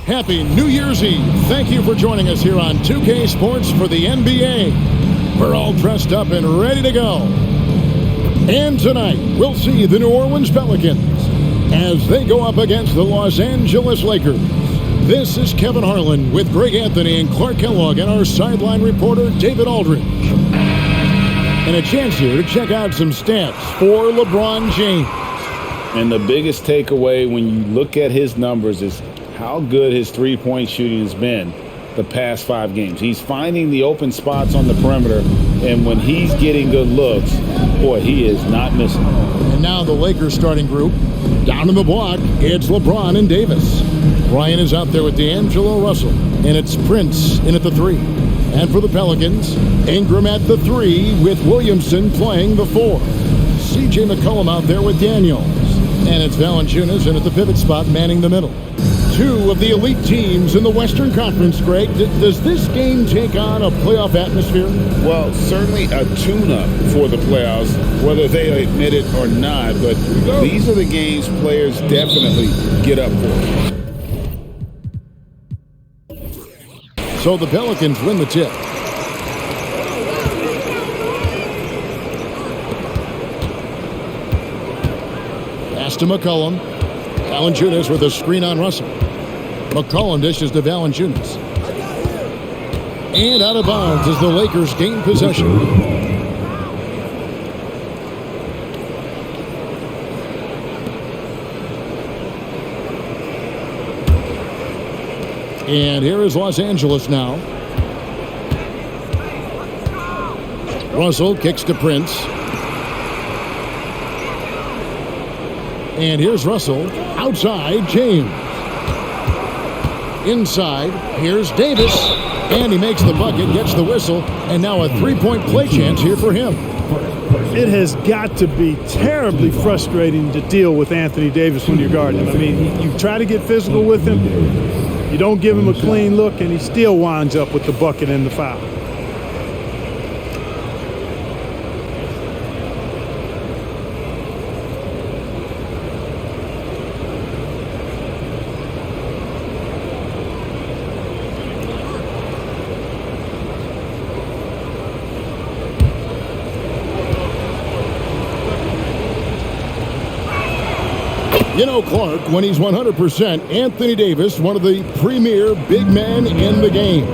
Happy New Year's Eve. Thank you for joining us here on 2K Sports for the NBA. We're all dressed up and ready to go. And tonight, we'll see the New Orleans Pelicans as they go up against the Los Angeles Lakers. This is Kevin Harlan with Greg Anthony and Clark Kellogg and our sideline reporter, David Aldridge. And a chance here to check out some stats for LeBron James. And the biggest takeaway when you look at his numbers is how good his three-point shooting has been the past 5 games. He's finding the open spots on the perimeter, and when he's getting good looks, boy, he is not missing. And now the Lakers starting group. Down in the block, it's LeBron and Davis. Bryant is out there with D'Angelo Russell, and it's Prince in at the 3. And for the Pelicans, Ingram at the 3 with Williamson playing the 4. C.J. McCollum out there with Daniels. And it's Valanciunas in at the pivot spot manning the middle. 2 of the elite teams in the Western Conference, Greg. Does this game take on a playoff atmosphere? Well, certainly a tune-up for the playoffs, whether they admit it or not. But these are the games players definitely get up for. So the Pelicans win the tip. Pass to McCollum. Valanciunas with a screen on Russell. McCollum dishes to Valanciunas. And out of bounds as the Lakers gain possession. And here is Los Angeles now. Russell kicks to Prince. And here's Russell. Outside, James. Inside, here's Davis. And he makes the bucket, gets the whistle, and now a three-point play chance here for him. It has got to be terribly frustrating to deal with Anthony Davis when you're guarding him. I mean, you try to get physical with him, you don't give him a clean look, and he still winds up with the bucket and the foul. You know, Clark, when he's 100%, Anthony Davis, one of the premier big men in the game.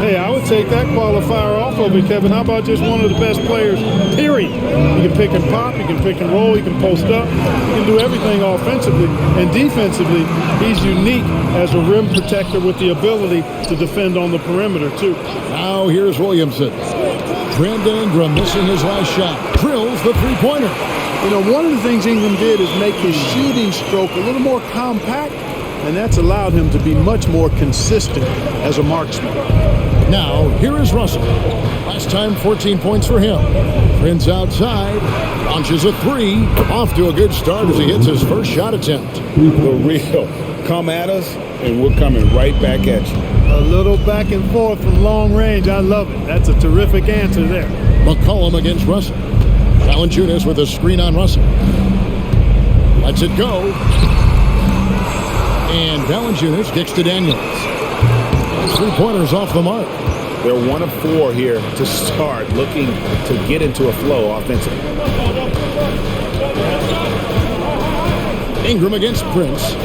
Hey, I would take that qualifier off of it, Kevin. How about just one of the best players, period? You can pick and pop, you can pick and roll, you can post up, you can do everything offensively. And defensively, he's unique as a rim protector with the ability to defend on the perimeter, too. Now here's Williamson. Brandon Ingram missing his last shot. Drills the three-pointer. You know, one of the things Ingram did is make his shooting stroke a little more compact, and that's allowed him to be much more consistent as a marksman. Now, here is Russell. Last time, 14 points for him. Prince outside, launches a 3. Off to a good start as he hits his first shot attempt. The real come at us, and we're coming right back at you. A little back and forth from long range. I love it. That's a terrific answer there. McCollum against Russell. Valanciunas with a screen on Russell. Lets it go. And Valanciunas kicks to Daniels. Three-pointers off the mark. They're 1 of 4 here to start, looking to get into a flow offensively. Ingram against Prince.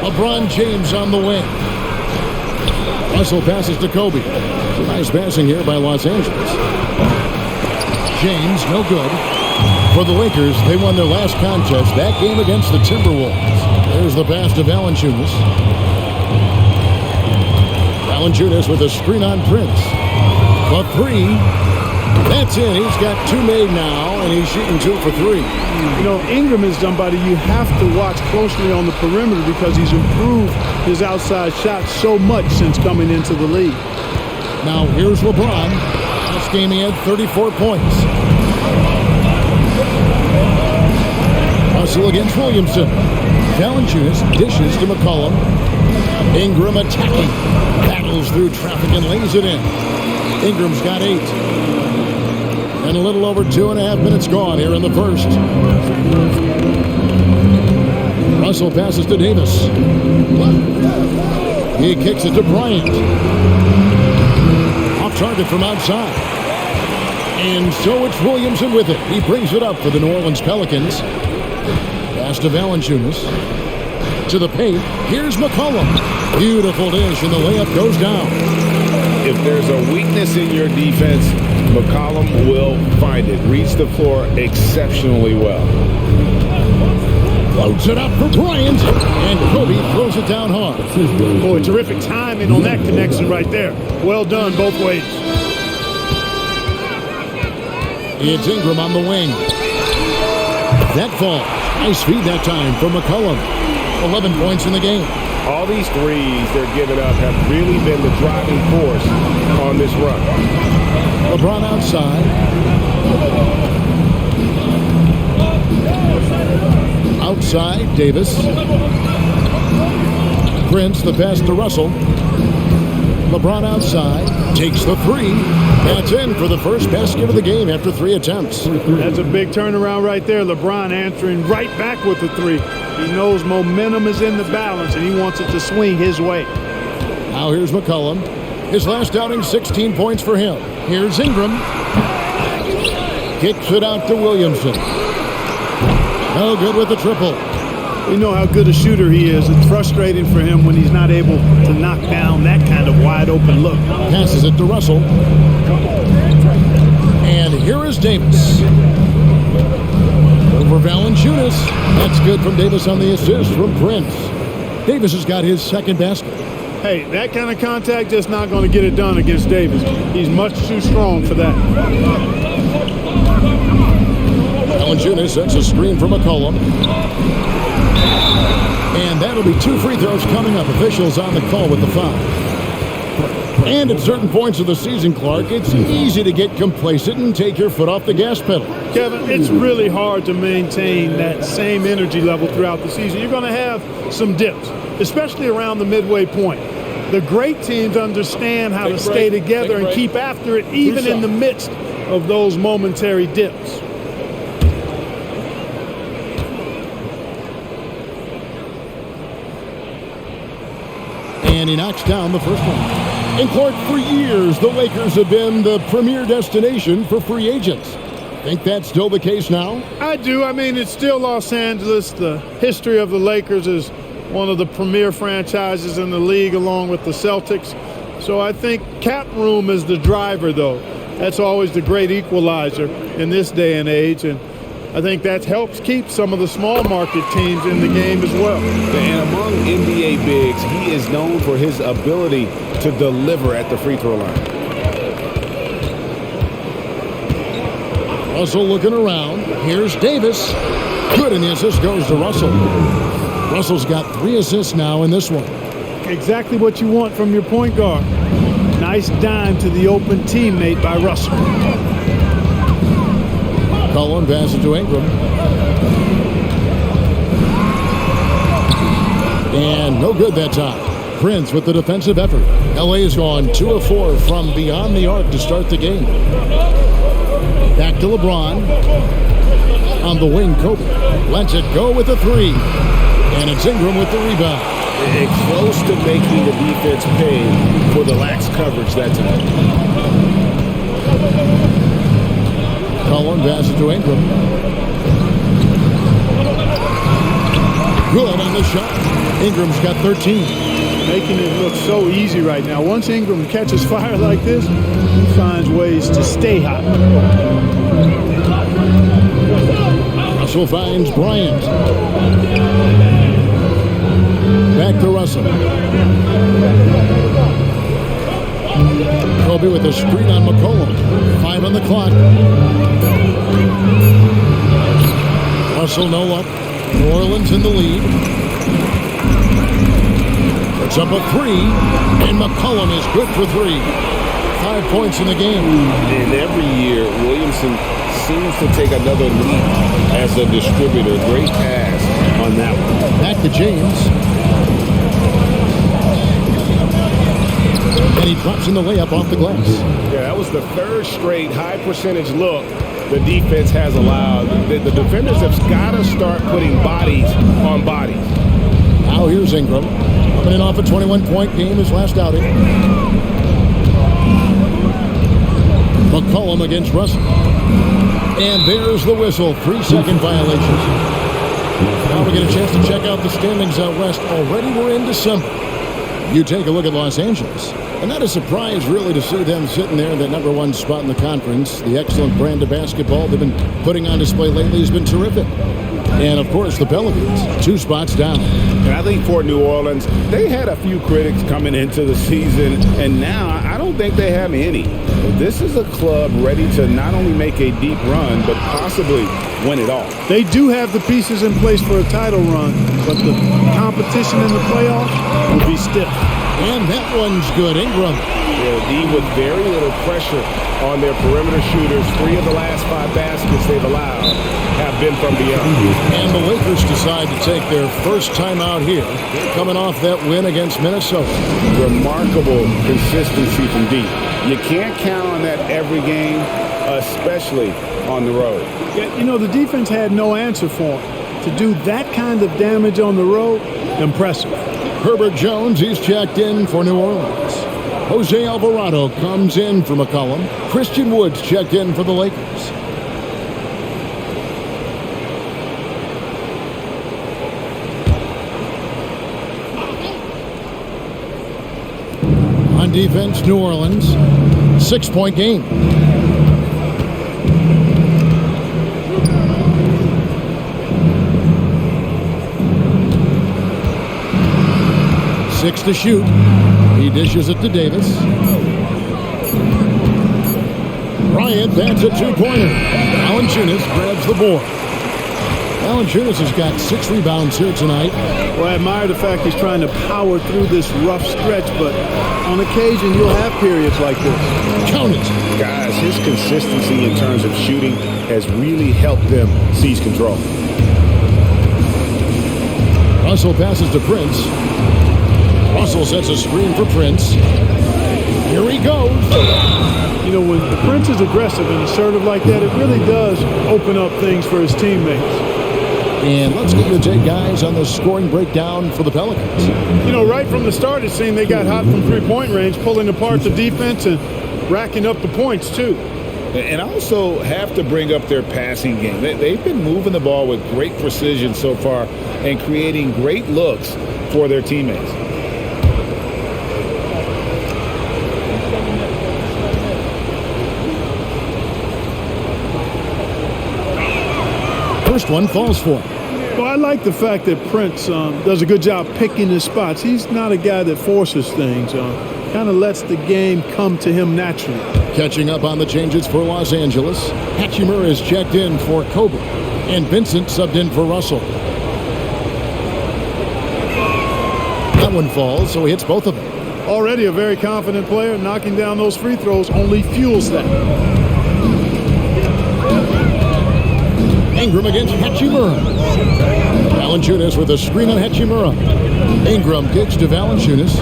LeBron James on the wing. Russell passes to Kobe. Nice passing here by Los Angeles. James, no good. For the Lakers, they won their last contest, that game against the Timberwolves. There's the pass to Valanciunas. Valanciunas with a screen on Prince. For 3. That's it. He's got 2 made now, and he's shooting 2 for 3. You know, Ingram is somebody you have to watch closely on the perimeter because he's improved his outside shot so much since coming into the league. Now here's LeBron. Last game he had 34 points. Russell against Williamson. Valanciunas dishes to McCollum. Ingram attacking. Battles through traffic and lays it in. Ingram's got 8. And a little over 2.5 minutes gone here in the first. Russell passes to Davis. He kicks it to Bryant. Off target from outside. And so it's Williamson with it. He brings it up for the New Orleans Pelicans. Pass to Valanciunas. To the paint. Here's McCollum. Beautiful dish, and the layup goes down. If there's a weakness in your defense, McCollum will find it. Reads the floor exceptionally well. Floats it up for Bryant. And Kobe throws it down hard. Boy, terrific timing on that connection right there. Well done both ways. It's Ingram on the wing. That falls. Nice feed that time for McCollum. 11 points in the game. All these threes they're giving up have really been the driving force on this run. LeBron outside. Outside, Davis. Prince, the pass to Russell. LeBron outside. Takes the three. That's in for the first basket of the game after 3 attempts. That's a big turnaround right there. LeBron answering right back with the three. He knows momentum is in the balance, and he wants it to swing his way. Now here's McCollum. His last outing, 16 points for him. Here's Ingram. Kicks it out to Williamson. No good with the triple. We know how good a shooter he is. It's frustrating for him when he's not able to knock down that kind of wide-open look. Passes it to Russell. And here is Davis. Over Valanciunas. That's good from Davis on the assist from Prince. Davis has got his second basket. Hey, that kind of contact just not going to get it done against Davis. He's much too strong for that. Valanciunas sets a screen for McCollum. And that'll be 2 free throws coming up. Officials on the call with the foul. And at certain points of the season, Clark, it's easy to get complacent and take your foot off the gas pedal. Kevin, it's really hard to maintain that same energy level throughout the season. You're going to have some dips, especially around the midway point. The great teams understand how to stay together and keep after it, even in the midst of those momentary dips. And he knocks down the first one. And Clark, for years, the Lakers have been the premier destination for free agents. Think that's still the case now? I do. I mean, it's still Los Angeles. The history of the Lakers is one of the premier franchises in the league, along with the Celtics. So I think cap room is the driver, though. That's always the great equalizer in this day and age. And I think that helps keep some of the small market teams in the game as well. And among NBA bigs, he is known for his ability to deliver at the free throw line. Russell looking around. Here's Davis. Good, and the assist goes to Russell. Russell's got 3 assists now in this one. Exactly what you want from your point guard. Nice dime to the open teammate by Russell. Cullen passes to Ingram. And no good that time. Prince with the defensive effort. LA has gone 2 of 4 from beyond the arc to start the game. Back to LeBron. On the wing, Kobe lets it go with a 3. And it's Ingram with the rebound. And close to making the defense pay for the lax coverage that time. Cullen passes to Ingram. Good on the shot. Ingram's got 13. Making it look so easy right now. Once Ingram catches fire like this, he finds ways to stay hot. Russell finds Bryant. Back to Russell. Kobe with a screen on McCollum. 5 on the clock. Russell no luck. New Orleans in the lead. It's up a 3, and McCollum is good for 3. 5 points in the game. And every year, Williamson seems to take another leap as a distributor. Great pass on that one. Back to James. And he drops in the layup off the glass. Yeah, that was the 3rd straight high percentage look the defense has allowed. The defenders have got to start putting bodies on bodies. Now here's Ingram. Coming in off a 21-point game his last outing. McCollum against Russell. And there's the whistle. 3-second violation. Now we get a chance to check out the standings out west. Already we're in December. You take a look at Los Angeles. And not a surprise, really, to see them sitting there in that #1 spot in the conference. The excellent brand of basketball they've been putting on display lately has been terrific. And, of course, the Pelicans, 2 spots down. And I think for New Orleans, they had a few critics coming into the season, and now I don't think they have any. This is a club ready to not only make a deep run, but possibly win it all. They do have the pieces in place for a title run, but the competition in the playoffs will be stiff. And that one's good. Ingram. D with very little pressure on their perimeter shooters. 3 of the last 5 baskets they've allowed have been from beyond. And the Lakers decide to take their first time out here, coming off that win against Minnesota. Remarkable consistency from D. You can't count on that every game, especially on the road. Yeah, you know, the defense had no answer for him. To do that kind of damage on the road, impressive. Herbert Jones, he's checked in for New Orleans. Jose Alvarado comes in for McCollum. Christian Woods checked in for the Lakers. On defense, New Orleans, 6-point game. Six to shoot. He dishes it to Davis. Bryant, that's a 2-pointer. Valanciunas grabs the board. Valanciunas has got 6 rebounds here tonight. Well, I admire the fact he's trying to power through this rough stretch, but on occasion you'll have periods like this. Count it. Guys, his consistency in terms of shooting has really helped them seize control. Russell passes to Prince. Russell sets a screen for Prince. Here he goes. You know, when Prince is aggressive and assertive like that, it really does open up things for his teammates. And let's get your take, guys, on the scoring breakdown for the Pelicans. You know, right from the start, it seemed they got hot from three-point range, pulling apart the defense and racking up the points, too. And I also have to bring up their passing game. They've been moving the ball with great precision so far and creating great looks for their teammates. First one falls for him. Well, I like the fact that Prince does a good job picking his spots. He's not a guy that forces things. Kind of lets the game come to him naturally. Catching up on the changes for Los Angeles. Hachimura is checked in for Kobe. And Vincent subbed in for Russell. That one falls, so he hits both of them. Already a very confident player. Knocking down those free throws only fuels that. Ingram against Hachimura. Valanciunas with a screen on Hachimura. Ingram kicks to Valanciunas.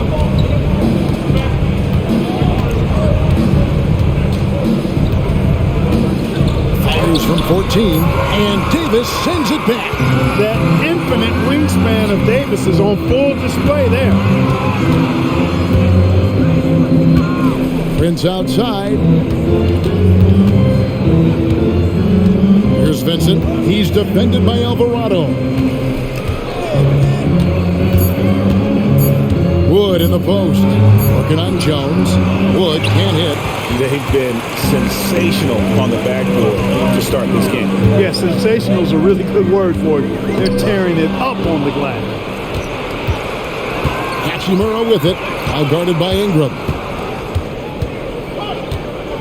Fires from 14, and Davis sends it back. That infinite wingspan of Davis is on full display there. Prince outside. Here's Vincent. He's defended by Alvarado. Wood in the post. Working on Jones. Wood can't hit. They've been sensational on the backboard to start this game. Yeah, sensational is a really good word for it. They're tearing it up on the glass. Hachimura with it. Now guarded by Ingram.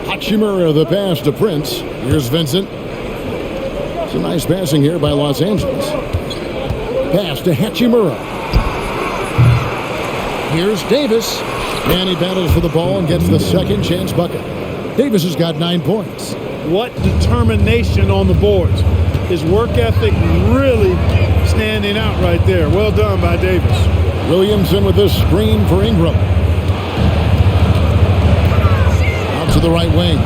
Hachimura the pass to Prince. Here's Vincent. It's a nice passing here by Los Angeles. Pass to Hachimura. Here's Davis. And he battles for the ball and gets the second chance bucket. Davis has got 9 points. What determination on the boards. His work ethic really standing out right there. Well done by Davis. Williamson with a screen for Ingram. Out to the right wing.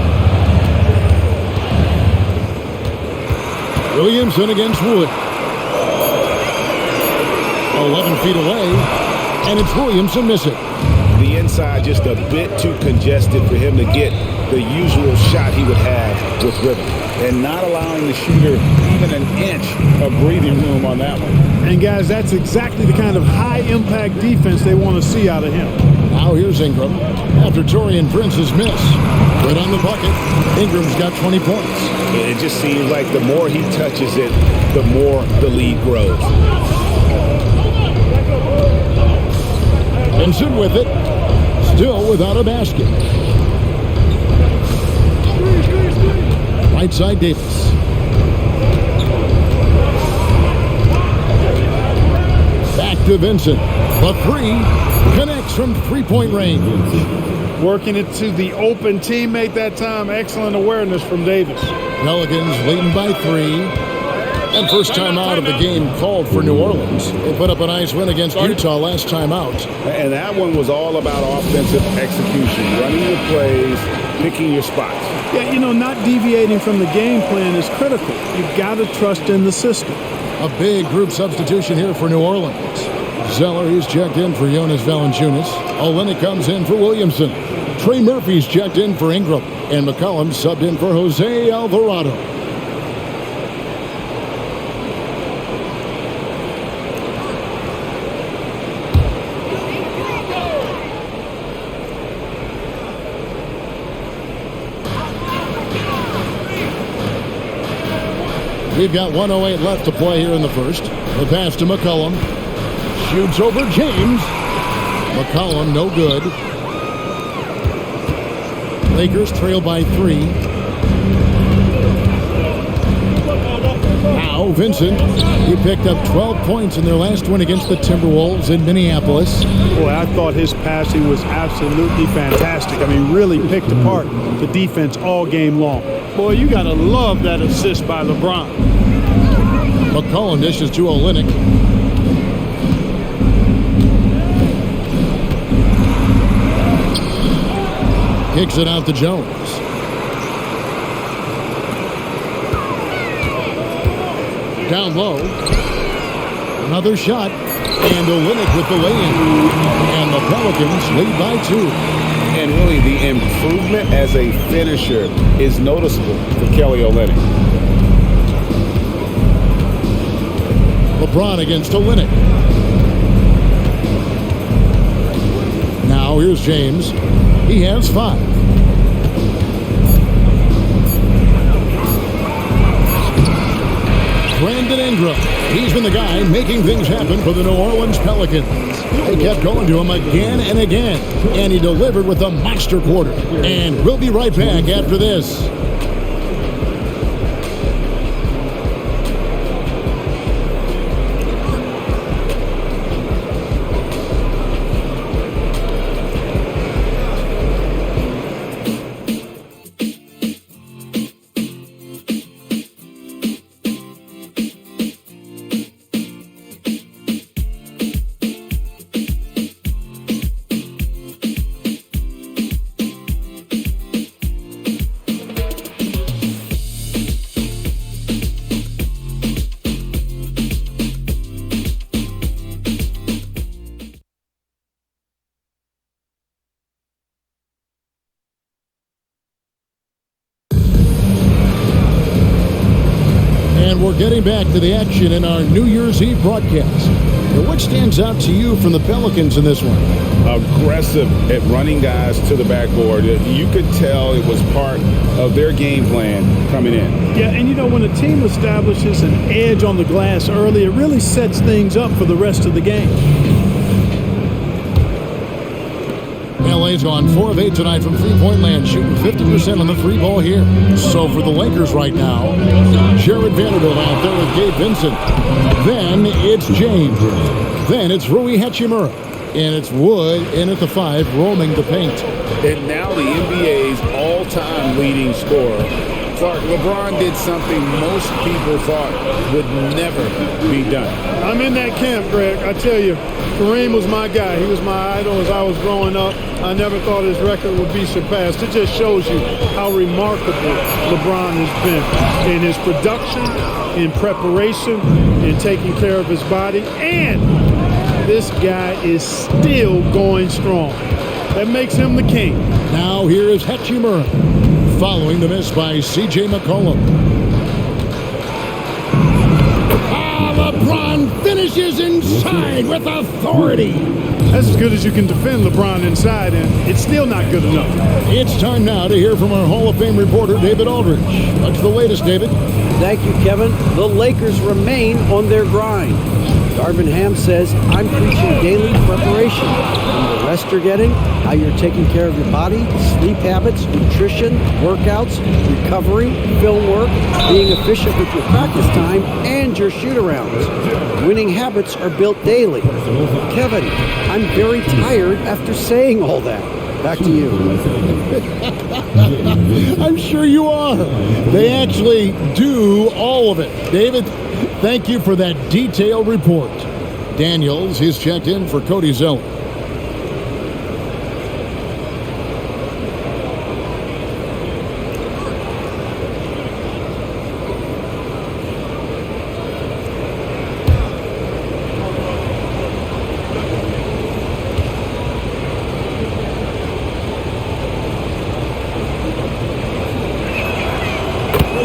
Williamson against Wood. 11 feet away. And it's Williamson missing. The inside just a bit too congested for him to get the usual shot he would have with rhythm. And not allowing the shooter even an inch of breathing room on that one. And, guys, that's exactly the kind of high-impact defense they want to see out of him. Now here's Ingram after Taurean Prince's miss. Right on the bucket. Ingram's got 20 points. It just seems like the more he touches it, the more the lead grows. Vincent with it. Still without a basket. Right side Davis. Back to Vincent. The three connects from three-point range. Working it to the open teammate that time. Excellent awareness from Davis. Pelicans leading by 3. And first time out of the game called for New Orleans. They put up a nice win against Utah last time out. And that one was all about offensive execution. Running your plays, picking your spots. Yeah, you know, not deviating from the game plan is critical. You've got to trust in the system. A big group substitution here for New Orleans. Zeller, he's checked in for Jonas Valanciunas. Olynyk comes in for Williamson. Trey Murphy's checked in for Ingram. And McCollum subbed in for Jose Alvarado. We've got 1:08 left to play here in the first. The pass to McCollum. Shoots over James. McCollum, no good. Lakers trail by 3. Now Vincent. He picked up 12 points in their last win against the Timberwolves in Minneapolis. Boy, I thought his passing was absolutely fantastic. I mean, really picked apart the defense all game long. Boy, you got to love that assist by LeBron. McCollum dishes to Olynyk. Kicks it out to Jones. Down low. Another shot. And Olynyk with the lay-in. And the Pelicans lead by 2. And really, the improvement as a finisher is noticeable for Kelly Olynyk. LeBron against Olynyk. Now here's James. He has 5. Brandon Ingram. He's been the guy making things happen for the New Orleans Pelicans. They kept going to him again and again. And he delivered with a monster quarter. And we'll be right back after this. We're getting back to the action in our New Year's Eve broadcast. Now, what stands out to you from the Pelicans in this one? Aggressive at running guys to the backboard. You could tell it was part of their game plan coming in. Yeah, and you know, when a team establishes an edge on the glass early, it really sets things up for the rest of the game. LA's gone 4 of 8 tonight from three-point land, shooting 50% on the three ball here. So for the Lakers right now, Jared Vanderbilt out there with Gabe Vincent. Then it's James. Then it's Rui Hachimura. And it's Wood in at the 5, roaming the paint. And now the NBA's all-time leading scorer. Clark, LeBron did something most people thought would never be done. I'm in that camp, Greg. I tell you, Kareem was my guy. He was my idol as I was growing up. I never thought his record would be surpassed. It just shows you how remarkable LeBron has been in his production, in preparation, in taking care of his body, and This guy is still going strong. That makes him the king. Now here is Hachimura, following the miss by C.J. McCollum. LeBron finishes inside with authority. That's as good as you can defend LeBron inside, and it's still not good enough. It's time now to hear from our Hall of Fame reporter, David Aldridge. What's the latest, David? Thank you, Kevin. The Lakers remain on their grind. Darvin Ham says, I'm preaching daily preparation. From the rest you're getting, how you're taking care of your body, sleep habits, nutrition, workouts, recovery, film work, being efficient with your practice time, and your shoot-arounds. Winning habits are built daily. Kevin, I'm very tired after saying all that. Back to you. I'm sure you are. They actually do all of it. David, thank you for that detailed report. Daniels is checked in for Cody Zeller.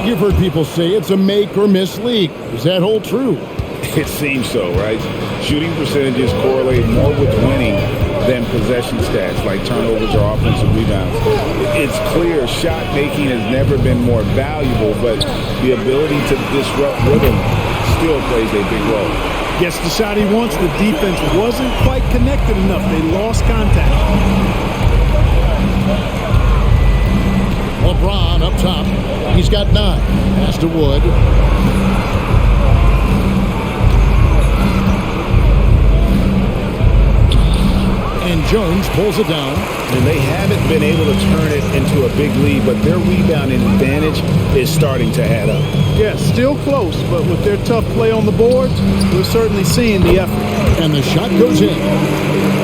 You've heard people say it's a make or miss league. Does that hold true? It seems so, right? Shooting percentages correlate more with winning than possession stats like turnovers or offensive rebounds. It's clear shot making has never been more valuable, but the ability to disrupt rhythm still plays a big role. Gets the shot he wants. The defense wasn't quite connected enough. They lost contact. LeBron up top. He's got 9. Pass to Wood. And Jones pulls it down. And they haven't been able to turn it into a big lead, but their rebounding advantage is starting to add up. Yeah, still close, but with their tough play on the boards, we're certainly seeing the effort. And the shot goes in.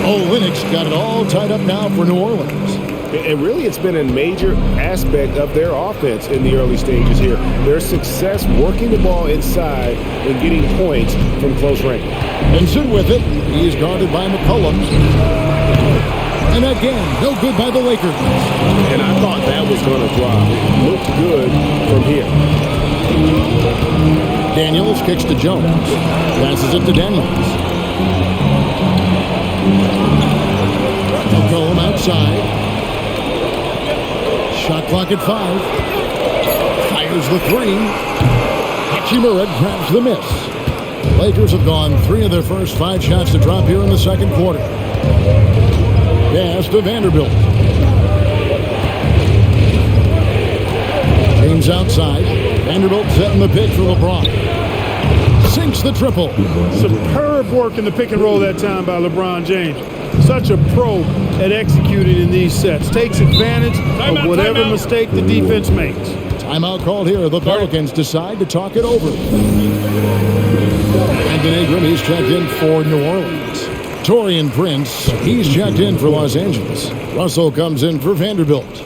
Olynyk's got it all tied up now for New Orleans. And really, it's been a major aspect of their offense in the early stages here. Their success working the ball inside and getting points from close range. Benson with it. He's guarded by McCollum. And again, no good by the Lakers. And I thought that was going to drop. It looked good from here. Daniels kicks to Jones. Passes it to Daniels. McCollum outside. Shot clock at 5. Fires the 3. Hachimura grabs the miss. Lakers have gone 3 of their first 5 shots to drop here in the second quarter. Pass to Vanderbilt. James outside. Vanderbilt setting the pitch for LeBron. Sinks the triple. Superb work in the pick and roll that time by LeBron James. Such a pro at executing in these sets. Takes advantage of whatever mistake the defense makes. Timeout called here. The Pelicans decide to talk it over. Brandon Ingram, he's checked in for New Orleans. Taurean Prince, he's checked in for Los Angeles. Russell comes in for Vanderbilt.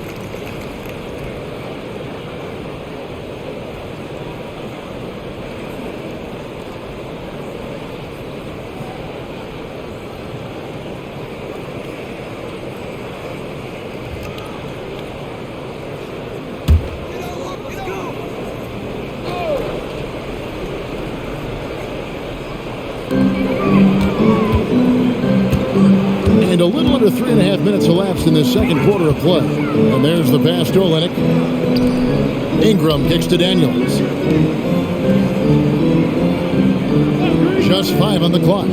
And a little under 3.5 minutes elapsed in this second quarter of play. And there's the pass to Olynyk. Ingram kicks to Daniels. Just 5 on the clock.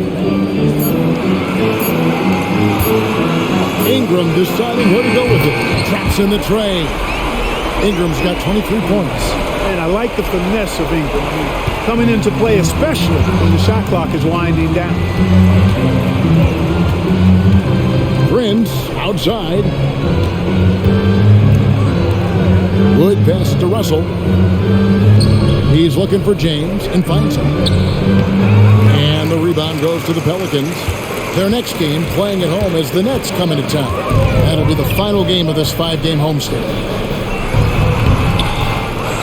Ingram deciding where to go with it. Drops in the tray. Ingram's got 23 points. And I like the finesse of Ingram. Coming into play, especially when the shot clock is winding down. Prince outside. Wood pass to Russell. He's looking for James and finds him. And the rebound goes to the Pelicans. Their next game playing at home as the Nets come into town. That'll be the final game of this 5-game homestand.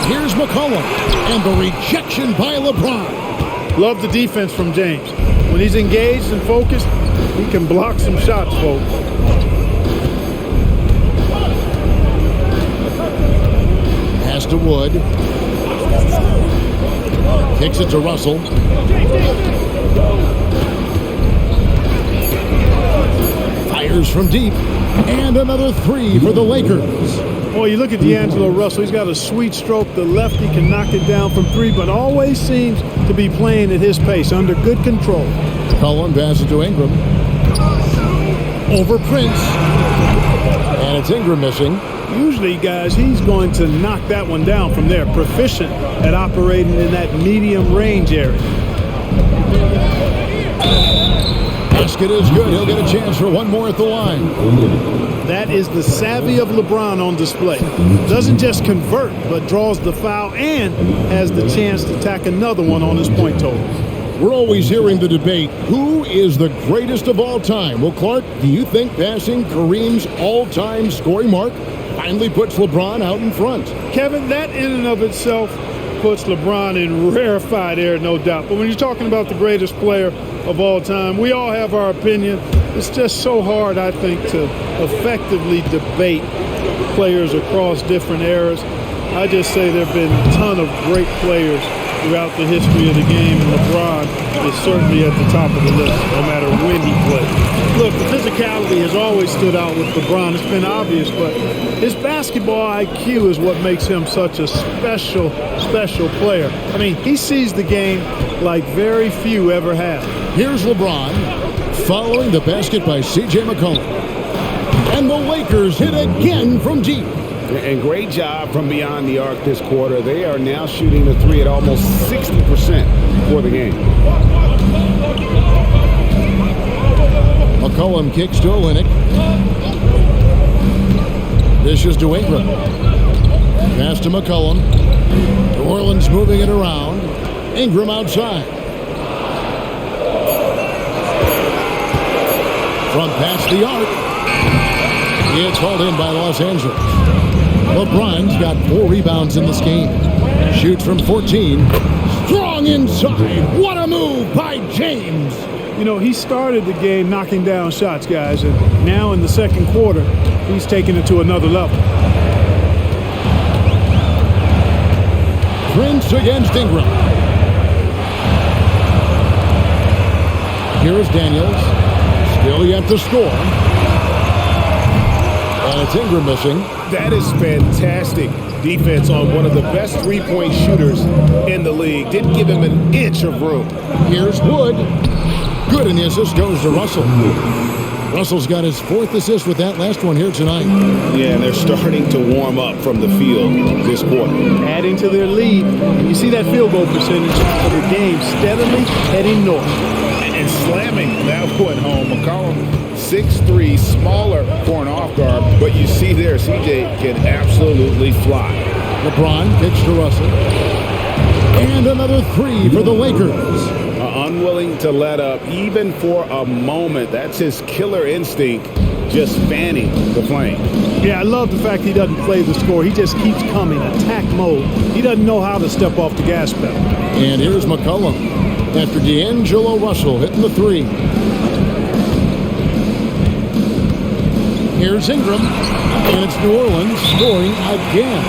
Here's McCollum. And the rejection by LeBron. Love the defense from James. When he's engaged and focused, he can block some shots, folks. Pass to Wood. Kicks it to Russell. Fires from deep. And another three for the Lakers. Boy, you look at D'Angelo Russell. He's got a sweet stroke. The lefty can knock it down from three, but always seems to be playing at his pace, under good control. Cullen passes to Ingram. Over Prince. And it's Ingram missing. Usually, guys, he's going to knock that one down from there. Proficient at operating in that medium range area. Basket is good. He'll get a chance for one more at the line. That is the savvy of LeBron on display. Doesn't just convert, but draws the foul and has the chance to tack another one on his point total. We're always hearing the debate, who is the greatest of all time? Well, Clark, do you think passing Kareem's all-time scoring mark finally puts LeBron out in front? Kevin, that in and of itself puts LeBron in rarefied air, no doubt. But when you're talking about the greatest player of all time, we all have our opinion. It's just so hard, I think, to effectively debate players across different eras. I just say there have been a ton of great players throughout the history of the game, and LeBron is certainly at the top of the list, no matter when he plays. Look, the physicality has always stood out with LeBron. It's been obvious, but his basketball IQ is what makes him such a special player. I mean, he sees the game like very few ever have. Here's LeBron following the basket by C.J. McCollum. And the Lakers hit again from deep. And great job from beyond the arc this quarter. They are now shooting the three at almost 60% for the game. McCollum kicks to Olynyk. Dishes to Ingram. Pass to McCollum. New Orleans moving it around. Ingram outside. From past the arc. It's hauled in by Los Angeles. LeBron's got 4 rebounds in this game. Shoots from 14. Strong inside. What a move by James. You know, he started the game knocking down shots, guys, and now in the second quarter, he's taking it to another level. Prince against Ingram. Here's Daniels. Still yet to score. And it's Ingram missing. That is fantastic defense on one of the best three-point shooters in the league. Didn't give him an inch of room. Here's Wood. Good, and the assist goes to Russell. Russell's got his 4th assist with that last one here tonight. Yeah, and they're starting to warm up from the field this quarter. Adding to their lead. You see that field goal percentage of the game steadily heading north. And slamming that one home. McCollum, 6'3", smaller for an off guard, but you see there, CJ can absolutely fly. LeBron kicks to Russell. And another 3 for the Lakers. Unwilling to let up even for a moment. That's his killer instinct, just fanning the flame. Yeah, I love the fact he doesn't play the score. He just keeps coming, attack mode. He doesn't know how to step off the gas pedal. And here's McCollum after D'Angelo Russell hitting the 3. Here's Ingram, and it's New Orleans scoring again.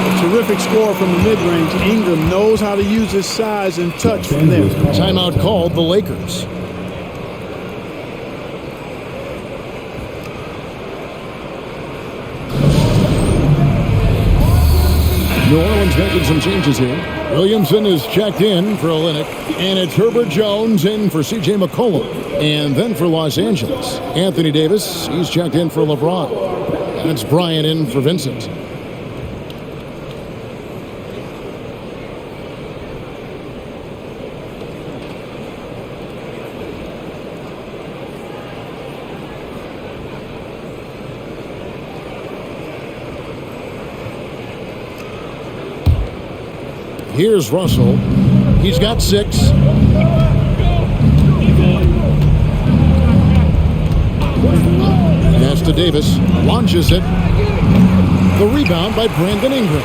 A terrific score from the mid-range. Ingram knows how to use his size and touch from there. Timeout called the Lakers. New Orleans making some changes here. Williamson is checked in for Olynyk, and it's Herbert Jones in for C.J. McCollum, and then for Los Angeles, Anthony Davis, he's checked in for LeBron, and it's Bryant in for Vincent. Here's Russell. He's got 6. Pass to Davis. Launches it. The rebound by Brandon Ingram.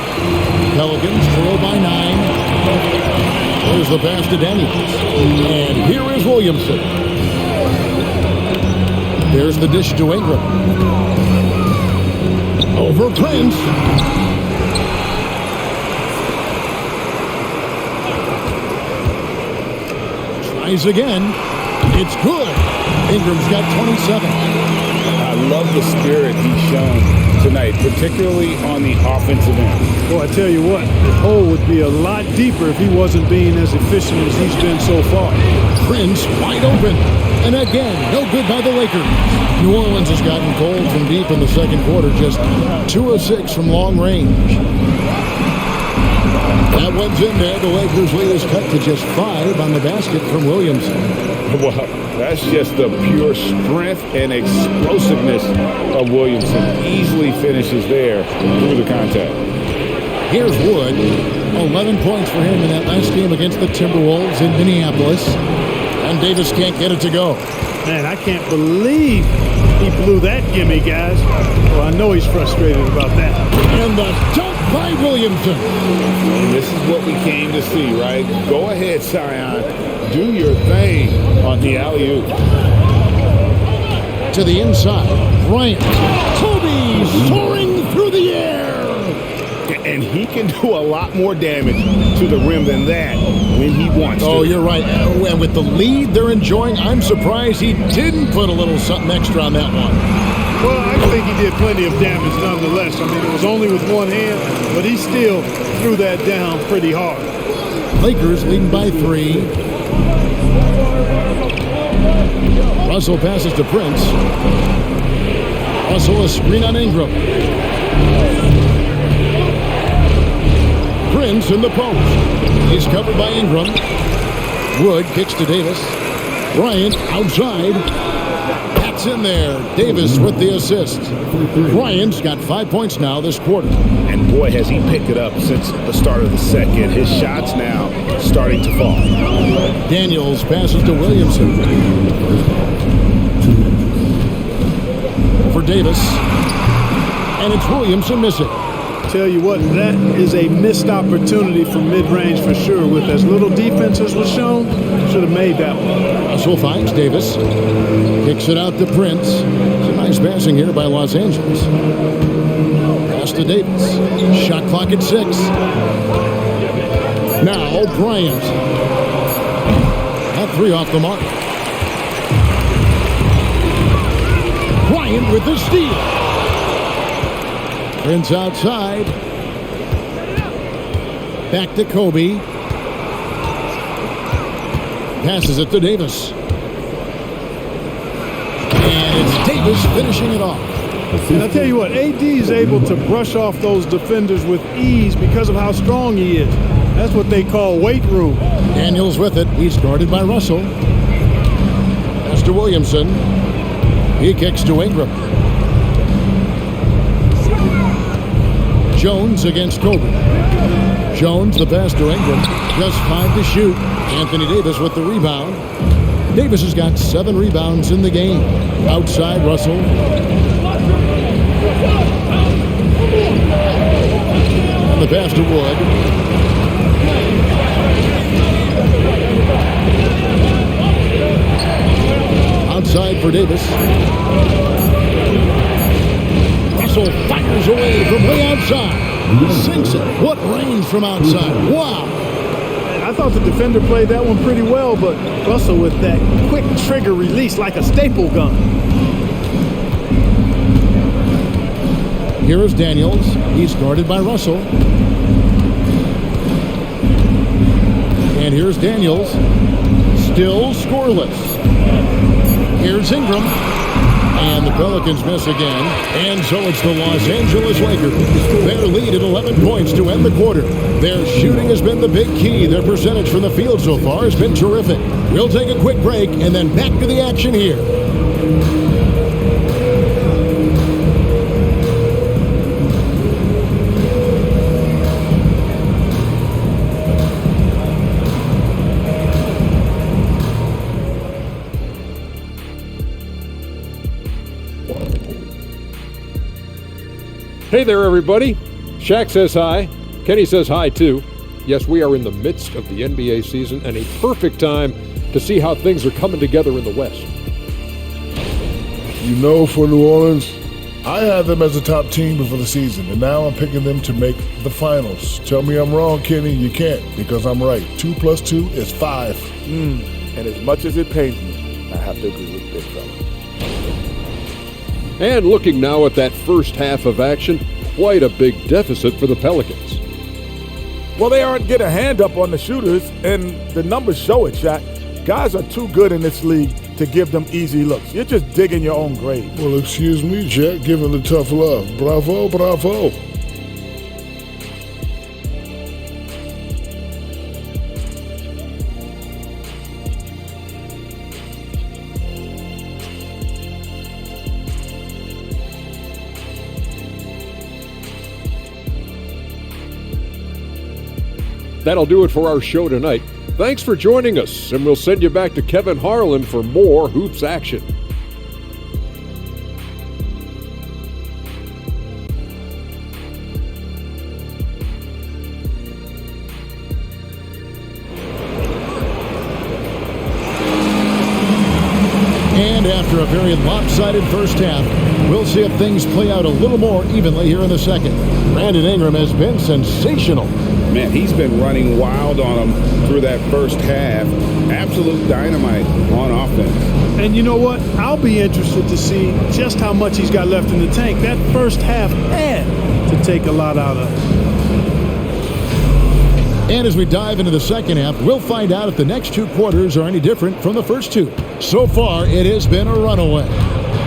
Pelicans trail by 9. There's the pass to Daniels. And here is Williamson. There's the dish to Ingram. Over Prince. Tries again. It's good. Ingram's got 27. I love the spirit he's shown tonight, particularly on the offensive end. Well, I tell you what, the hole would be a lot deeper if he wasn't being as efficient as he's been so far. Prince wide open. And again, no good by the Lakers. New Orleans has gotten cold from deep in the second quarter, just 2 of 6 from long range. That one's in there. The Lakers' lead is cut to just 5 on the basket from Williamson. Well, that's just the pure strength and explosiveness of Williamson. Easily finishes there through the contact. Here's Wood. 11 points for him in that last game against the Timberwolves in Minneapolis. And Davis can't get it to go. Man, I can't believe he blew that gimme, guys. Well, I know he's frustrated about that. And the dunk by Williamson. And this is what we came to see, right? Go ahead, Zion. Do your thing on the alley-oop. To the inside. Bryant. Kobe soaring through the air. And he can do a lot more damage to the rim than that when he wants to. Oh, you're right. And with the lead they're enjoying, I'm surprised he didn't put a little something extra on that one. Well, I think he did plenty of damage nonetheless. I mean, it was only with one hand, but he still threw that down pretty hard. Lakers leading by 3. Russell passes to Prince. Russell a screen on Ingram. Prince in the post. He's covered by Ingram. Wood kicks to Davis. Bryant outside. That's in there. Davis with the assist. Bryant's got 5 points now this quarter. And boy, has he picked it up since the start of the second. His shots now starting to fall. Daniels passes to Williamson. For Davis. And it's Williamson missing. Tell you what, that is a missed opportunity from mid-range for sure. With as little defense as was shown, should have made that one. Russell finds Davis. Kicks it out to Prince. It's a nice passing here by Los Angeles. Pass to Davis. Shot clock at 6. Now Bryant. That 3 off the mark. Bryant with the steal. Prince outside. Back to Kobe. Passes it to Davis. And it's Davis finishing it off. And I tell you what, AD is able to brush off those defenders with ease because of how strong he is. That's what they call weight room. Daniels with it. He's guarded by Russell. Pass to Williamson. He kicks to Ingram. Jones against Kobe. Jones, the pass to Ingram. Just 5 to shoot. Anthony Davis with the rebound. Davis has got 7 rebounds in the game. Outside, Russell. And the pass to Wood. Outside for Davis. Russell fires away from way outside. Sinks it. What range from outside. Wow. I thought the defender played that one pretty well, but Russell with that quick trigger release like a staple gun. Here is Daniels. He's guarded by Russell. And here's Daniels. Still scoreless. Here's Ingram. And the Pelicans miss again. And so it's the Los Angeles Lakers. Their lead at 11 points to end the quarter. Their shooting has been the big key. Their percentage from the field so far has been terrific. We'll take a quick break and then back to the action here. Hey there, everybody. Shaq says hi. Kenny says hi, too. Yes, we are in the midst of the NBA season and a perfect time to see how things are coming together in the West. You know, for New Orleans, I had them as a top team before the season, and now I'm picking them to make the finals. Tell me I'm wrong, Kenny. You can't, because I'm right. 2 + 2 is 5. And as much as it pains me, I have to agree with Big Fella. And looking now at that first half of action, quite a big deficit for the Pelicans. Well, they aren't getting a hand up on the shooters, and the numbers show it, Shaq. Guys are too good in this league to give them easy looks. You're just digging your own grave. Well, excuse me, Jack, giving the tough love. Bravo, bravo. That'll do it for our show tonight. Thanks for joining us, and we'll send you back to Kevin Harlan for more Hoops action. And after a very lopsided first half, we'll see if things play out a little more evenly here in the second. Brandon Ingram has been sensational. Man, he's been running wild on them through that first half. Absolute dynamite on offense. And you know what? I'll be interested to see just how much he's got left in the tank. That first half had to take a lot out of it. And as we dive into the second half, we'll find out if the next 2 quarters are any different from the first 2. So far, it has been a runaway.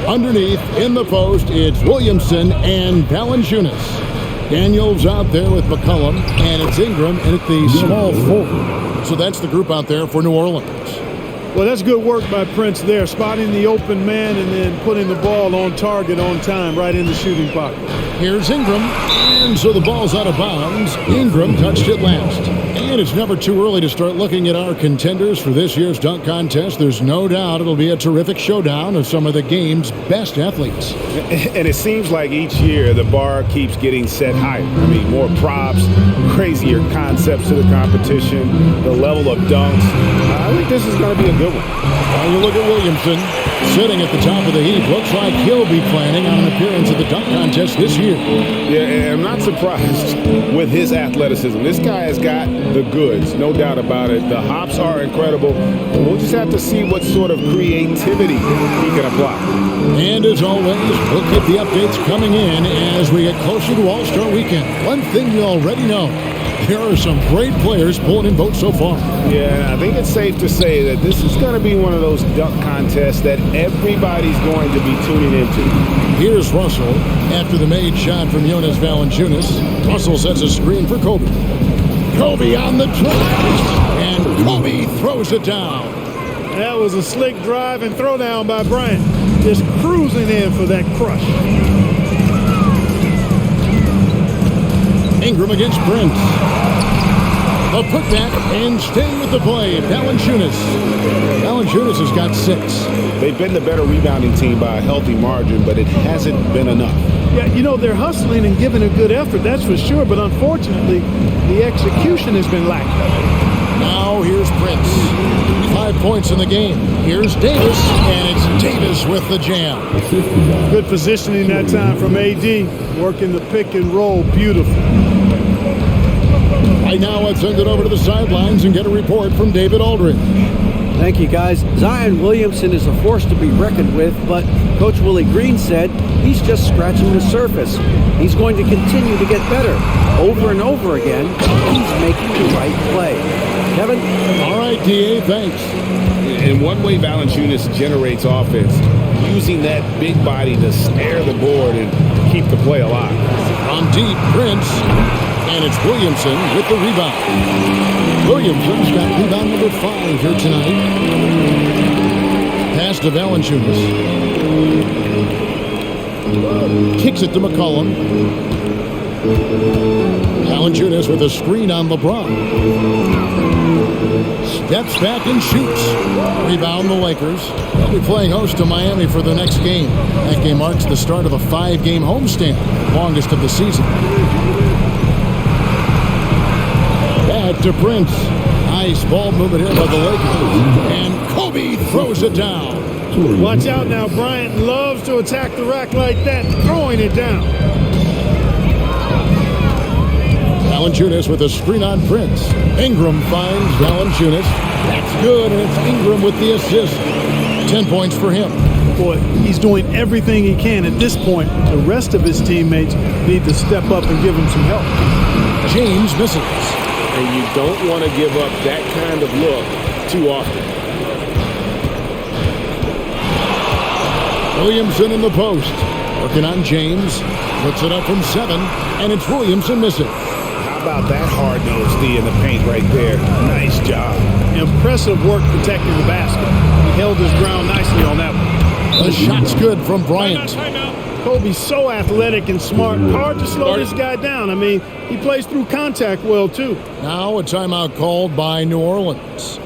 Underneath, in the post, it's Williamson and Valanciunas. Daniels out there with McCollum, and it's Ingram and at the small forward. So that's the group out there for New Orleans. Well, that's good work by Prince there, spotting the open man and then putting the ball on target on time right in the shooting pocket. Here's Ingram, and so the ball's out of bounds. Ingram touched it last. And it's never too early to start looking at our contenders for this year's dunk contest. There's no doubt it'll be a terrific showdown of some of the game's best athletes. And it seems like each year the bar keeps getting set higher. I mean, more props, crazier concepts to the competition, the level of dunks. I think this is going to be a good one. Now you look at Williamson sitting at the top of the heap. Looks like he'll be planning on an appearance at the dunk contest this year. Yeah, and I'm not surprised with his athleticism. This guy has got the goods, no doubt about it. The hops are incredible. We'll just have to see what sort of creativity he can apply. And as always, we'll keep the updates coming in as we get closer to All-Star Weekend. One thing you already know, there are some great players pulling in votes so far. Yeah, I think it's safe to say that this is going to be one of those dunk contests that everybody's going to be tuning into. Here's Russell after the made shot from Jonas Valanciunas. Russell sets a screen for Kobe. Kobe on the drive, and Kobe throws it down. That was a slick drive and throw down by Bryant. Just cruising in for that crush. Ingram against Prince. A putback and staying with the play. Valanciunas. Valanciunas has got 6. They've been the better rebounding team by a healthy margin, but it hasn't been enough. Yeah, you know, they're hustling and giving a good effort, that's for sure, but unfortunately, the execution has been lacking. Now here's Prince. 5 points in the game. Here's Davis, and it's Davis with the jam. Good positioning that time from AD, working the pick and roll, beautiful. Right now, let's send it over to the sidelines and get a report from David Aldridge. Thank you, guys. Zion Williamson is a force to be reckoned with, but Coach Willie Green said he's just scratching the surface. He's going to continue to get better. Over and over again, he's making the right play. Kevin? All right, D.A., thanks. In one way, Valanciunas generates offense, using that big body to snare the board and keep the play alive. From deep, Prince, and it's Williamson with the rebound. Williamson's got rebound number 5 here tonight. Pass to Valanciunas. Kicks it to McCollum. Valanciunas with a screen on LeBron. Steps back and shoots. Rebound the Lakers. They'll be playing host to Miami for the next game. That game marks the start of a 5-game homestand, longest of the season. Outside to Prince. Nice ball movement here by the Lakers. And Kobe throws it down. Watch out now. Bryant loves to attack the rack like that, throwing it down. Valanciunas with a screen on Prince. Ingram finds Valanciunas. That's good, and it's Ingram with the assist. 10 points for him. Boy, he's doing everything he can at this point. The rest of his teammates need to step up and give him some help. James misses. And you don't want to give up that kind of look too often. Williamson in the post. Working on James. Puts it up from 7, and it's Williamson missing. How about that hard-nosed D in the paint right there? Nice job. Impressive work protecting the basket. He held his ground nicely on that one. The shot's good from Bryant. Kobe's so athletic and smart. Hard to slow this guy down. I mean, he plays through contact well, too. Now a timeout called by New Orleans.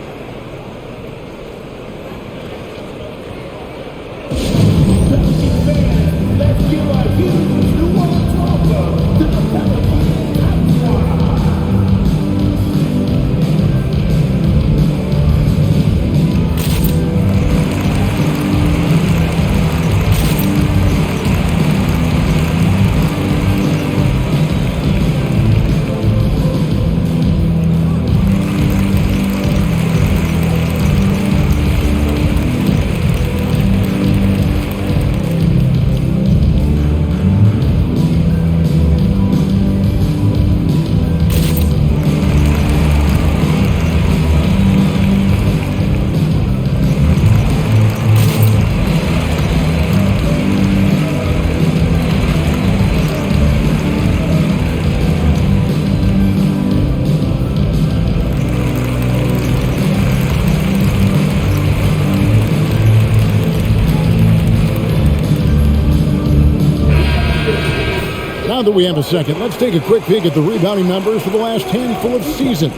Now that we have a second, let's take a quick peek at the rebounding numbers for the last handful of seasons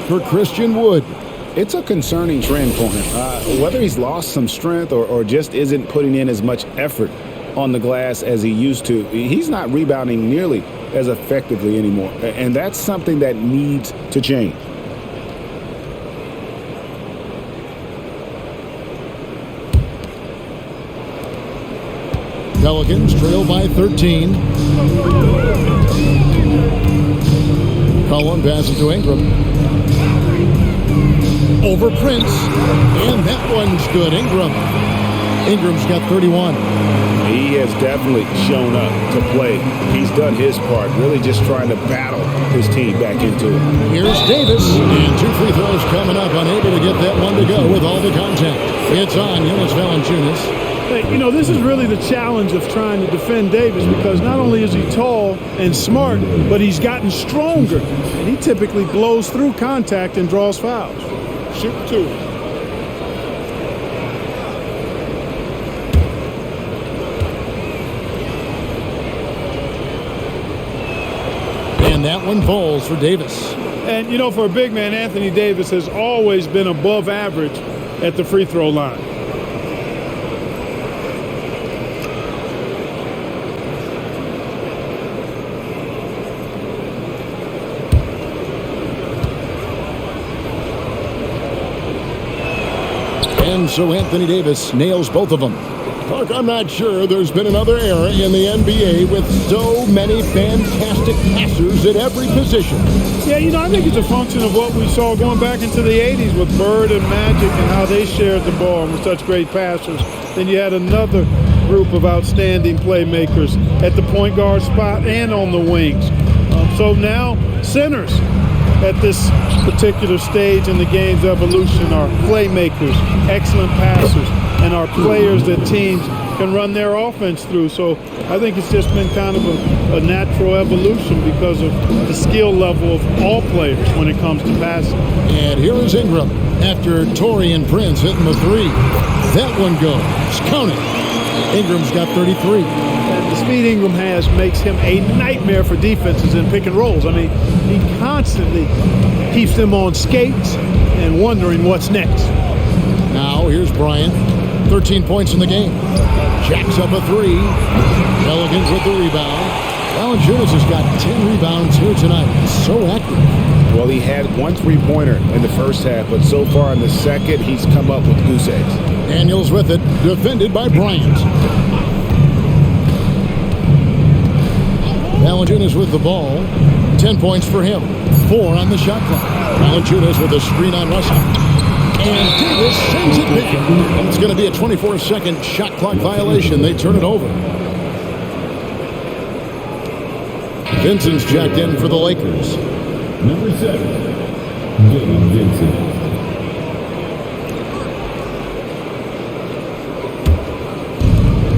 for Christian Wood. It's a concerning trend for him. Whether he's lost some strength or just isn't putting in as much effort on the glass as he used to, he's not rebounding nearly as effectively anymore. And that's something that needs to change. Pelicans trail by 13. Cullen passes to Ingram. Over Prince. And that one's good. Ingram's got 31. He has definitely shown up to play. He's done his part, really just trying to battle his team back into it. Here's Davis. And 2 free throws coming up. Unable to get that one to go with all the contact. It's on Jonas Valanciunas. Hey, you know, this is really the challenge of trying to defend Davis, because not only is he tall and smart, but he's gotten stronger. And he typically blows through contact and draws fouls. Shoot 2. And that one falls for Davis. And, you know, for a big man, Anthony Davis has always been above average at the free throw line. And so Anthony Davis nails both of them. Look, I'm not sure there's been another era in the NBA with so many fantastic passers at every position. Yeah, you know, I think it's a function of what we saw going back into the 80s with Bird and Magic and how they shared the ball and were such great passers. Then you had another group of outstanding playmakers at the point guard spot and on the wings. So now centers at this particular stage in the game's evolution are playmakers, excellent passers, and are players that teams can run their offense through. So I think it's just been kind of a natural evolution because of the skill level of all players when it comes to passing. And here is Ingram after Taurean Prince hitting the 3. That one goes. Count it. Ingram's got 33. And the speed Ingram has makes him a nightmare for defenses in pick and rolls. I mean, he constantly keeps them on skates and wondering what's next. Now here's Bryant. 13 points in the game. Jacks up a 3. Pelicans with the rebound. Valanciunas has got 10 rebounds here tonight. He's so active. Well, he had one three-pointer in the first half, but so far in the second, he's come up with goose eggs. Daniels with it, defended by Bryant. Valanciunas with the ball. 10 points for him. 4 on the shot clock. Valanciunas with a screen on Russell. And Davis sends it back. It's going to be a 24-second shot clock violation. They turn it over. Vincent's checked in for the Lakers. Number 7, Gabe Vincent.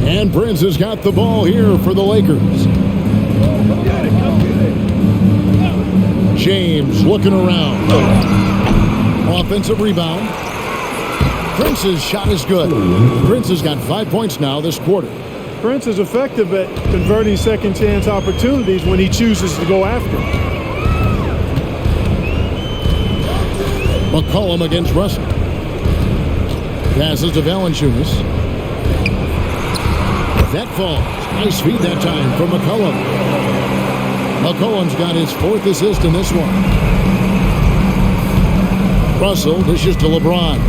And Prince has got the ball here for the Lakers. James looking around. Offensive rebound. Prince's shot is good. Prince has got 5 points now this quarter. Prince is effective at converting second chance opportunities when he chooses to go after. McCollum against Russell. Passes to Valanciunas. That falls. Nice feed that time from McCollum. McCollum's got his 4th assist in this one. Russell dishes to LeBron.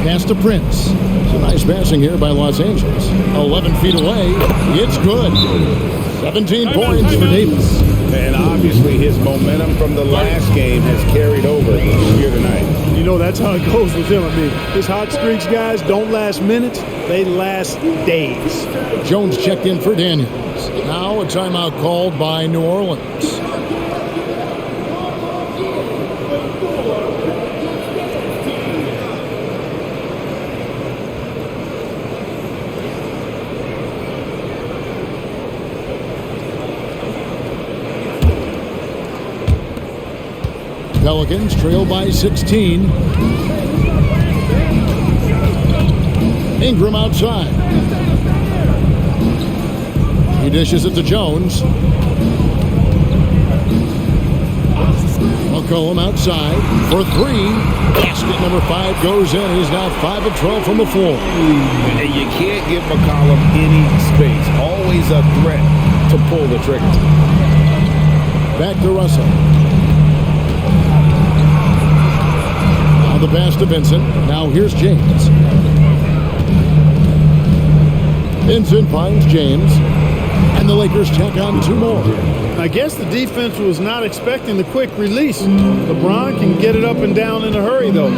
Pass to Prince. Some nice passing here by Los Angeles. 11 feet away. It's good. 17 points for Davis. And obviously his momentum from the last game has carried over here tonight. You know, that's how it goes with him. I mean, his hot streaks, guys, don't last minutes. They last days. Jones checked in for Daniels. Now a timeout called by New Orleans. Pelicans trail by 16. Ingram outside. He dishes it to Jones. McCollum outside for 3. Basket number 5 goes in. He's now 5 of 12 from the floor. And you can't give McCollum any space. Always a threat to pull the trigger. Back to Russell. The pass to Vincent. Now here's James. Vincent finds James. And the Lakers tack on 2 more. I guess the defense was not expecting the quick release. LeBron can get it up and down in a hurry, though.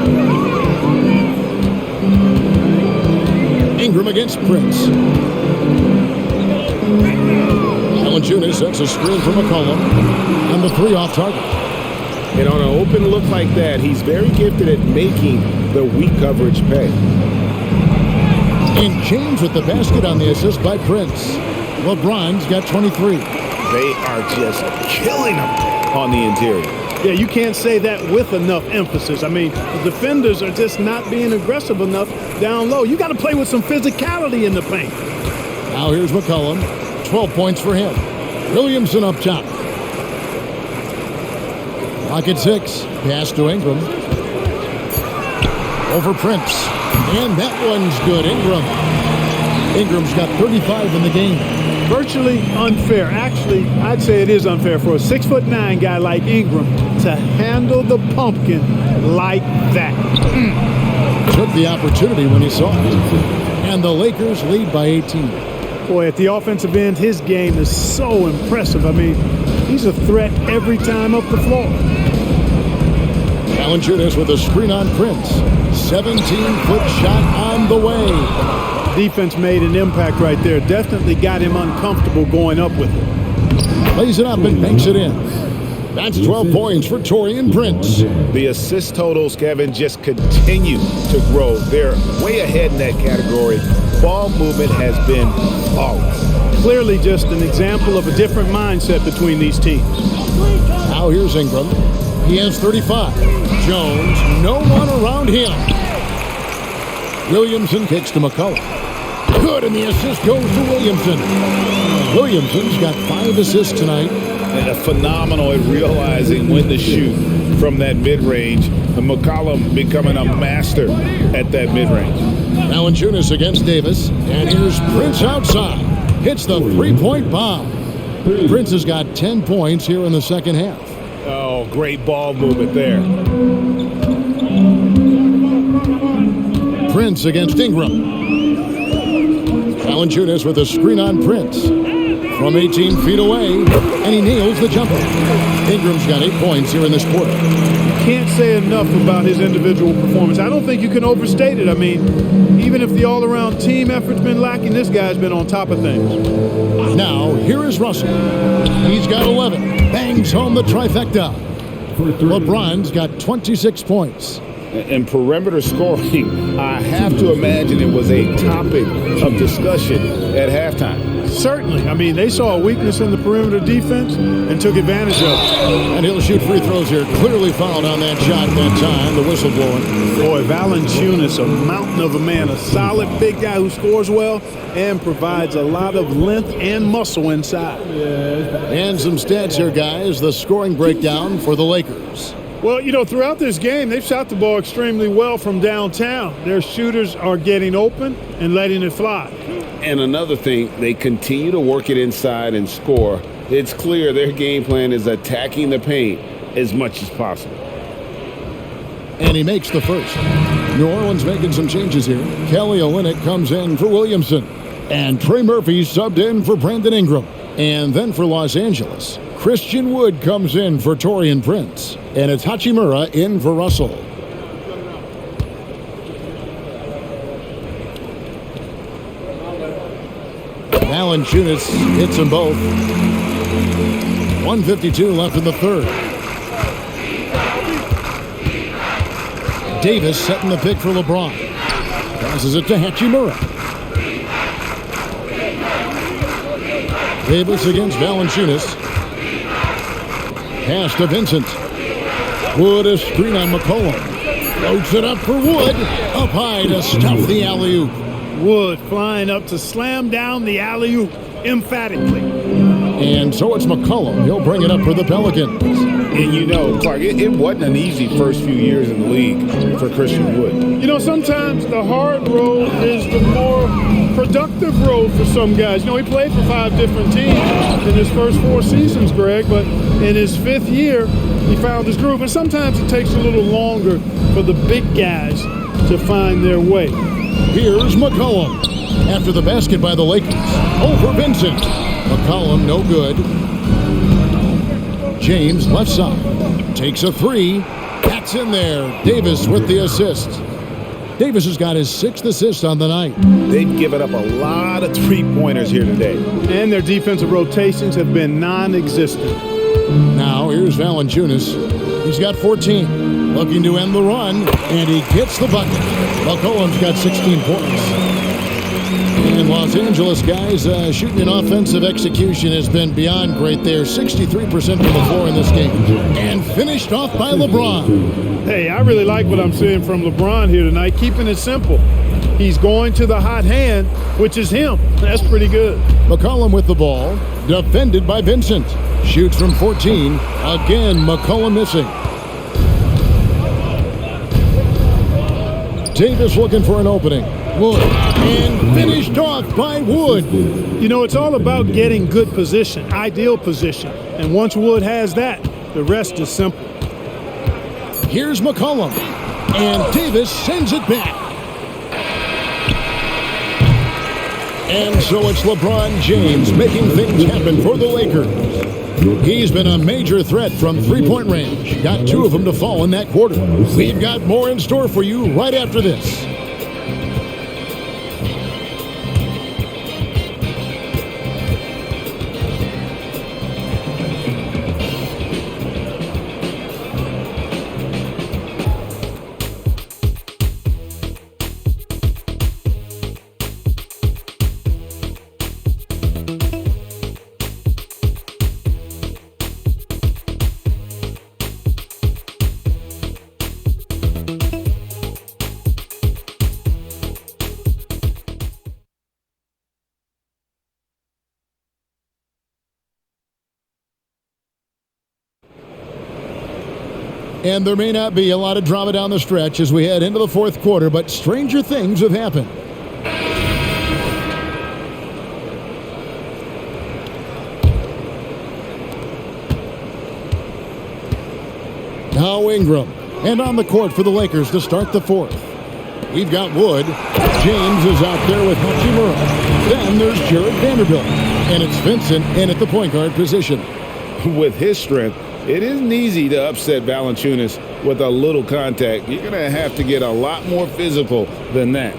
Ingram against Prince. Valanciunas sets a screen for McCollum. And the 3 off target. And on an open look like that, he's very gifted at making the weak coverage pay. And James with the basket on the assist by Prince. LeBron's got 23. They are just killing him on the interior. Yeah, you can't say that with enough emphasis. I mean, the defenders are just not being aggressive enough down low. You got to play with some physicality in the paint. Now here's McCollum. 12 points for him. Williamson up top. Pocket 6. Pass to Ingram. Over Prince. And that one's good. Ingram's got 35 in the game. Virtually unfair. Actually, I'd say it is unfair for a 6'9" guy like Ingram to handle the pumpkin like that. Took the opportunity when he saw it. And the Lakers lead by 18. Boy, at the offensive end, his game is so impressive. I mean, he's a threat every time up the floor. Valanciunas with a screen on Prince. 17-foot shot on the way. Defense made an impact right there. Definitely got him uncomfortable going up with it. Plays it up and banks it in. That's 12 points for Taurean Prince. The assist totals, Kevin, just continue to grow. They're way ahead in that category. Ball movement has been flawless. Clearly just an example of a different mindset between these teams. Now here's Ingram. He has 35. Jones, no one around him. Williamson kicks to McCollum. Good, and the assist goes to Williamson. Williamson's got 5 assists tonight. And phenomenal at realizing when to shoot from that mid-range. And McCollum becoming a master at that mid-range. Valanciunas against Davis. And here's Prince outside. Hits the 3-point bomb. Prince has got 10 points here in the second half. Oh, Oh, great ball movement there. Prince against Ingram. Valanciunas with a screen on Prince. From 18 feet away, and he nails the jumper. Ingram's got 8 points here in this quarter. Can't say enough about his individual performance. I don't think you can overstate it. I mean, even if the all-around team effort's been lacking, this guy's been on top of things. Now, here is Russell. He's got 11. Bangs home the trifecta. LeBron's got 26 points. And perimeter scoring, I have to imagine it was a topic of discussion at halftime. Certainly. I mean, they saw a weakness in the perimeter defense and took advantage of it. And he'll shoot free throws here. Clearly fouled on that shot that time. The whistle blowing. Boy, Valanciunas, a mountain of a man, a solid big guy who scores well and provides a lot of length and muscle inside. And some stats here, guys. The scoring breakdown for the Lakers. Well, you know, throughout this game, they've shot the ball extremely well from downtown. Their shooters are getting open and letting it fly. And another thing, they continue to work it inside and score. It's clear their game plan is attacking the paint as much as possible. And he makes the first. New Orleans making some changes here. Kelly Olynyk comes in for Williamson. And Trey Murphy subbed in for Brandon Ingram. And then for Los Angeles, Christian Wood comes in for Taurean Prince. And it's Hachimura in for Russell. Valanciunas hits them both. 1:52 left in the third. Davis setting the pick for LeBron. Passes it to Hachimura. Davis against Valanciunas. Pass to Vincent. Wood a screen on McCollum. Floats it up for Wood. Up high to stuff the alley-oop. Wood flying up to slam down the alley-oop emphatically. And so it's McCollum. He'll bring it up for the Pelicans. And you know, Clark, it wasn't an easy first few years in the league for Christian Wood. You know, sometimes the hard road is the more productive road for some guys. You know, he played for 5 different teams in his first 4 seasons, Greg, but in his 5th year, he found his groove. And sometimes it takes a little longer for the big guys to find their way. Here's McCollum. After the basket by the Lakers. Over Vincent. McCollum no good. James left side. Takes a 3. That's in there. Davis with the assist. Davis has got his 6th assist on the night. They've given up a lot of three-pointers here today. And their defensive rotations have been non-existent. Now here's Valanciunas. He's got 14. Looking to end the run. And he gets the bucket. McCollum's got 16 points. And Los Angeles guys, shooting in offensive execution has been beyond great there. 63% from the floor in this game. And finished off by LeBron. Hey, I really like what I'm seeing from LeBron here tonight, keeping it simple. He's going to the hot hand, which is him. That's pretty good. McCollum with the ball, defended by Vincent. Shoots from 14. Again, McCollum missing. Davis looking for an opening. Wood. And finished off by Wood. You know, it's all about getting good position, ideal position. And once Wood has that, the rest is simple. Here's McCollum. And Davis sends it back. And so it's LeBron James making things happen for the Lakers. He's been a major threat from three-point range. Got 2 of them to fall in that quarter. We've got more in store for you right after this. And there may not be a lot of drama down the stretch as we head into the 4th quarter, but stranger things have happened. Now Ingram. And on the court for the Lakers to start the fourth. We've got Wood. James is out there with Hachimura. Then there's Jared Vanderbilt. And it's Vincent in at the point guard position. With his strength, it isn't easy to upset Valanciunas with a little contact. You're going to have to get a lot more physical than that.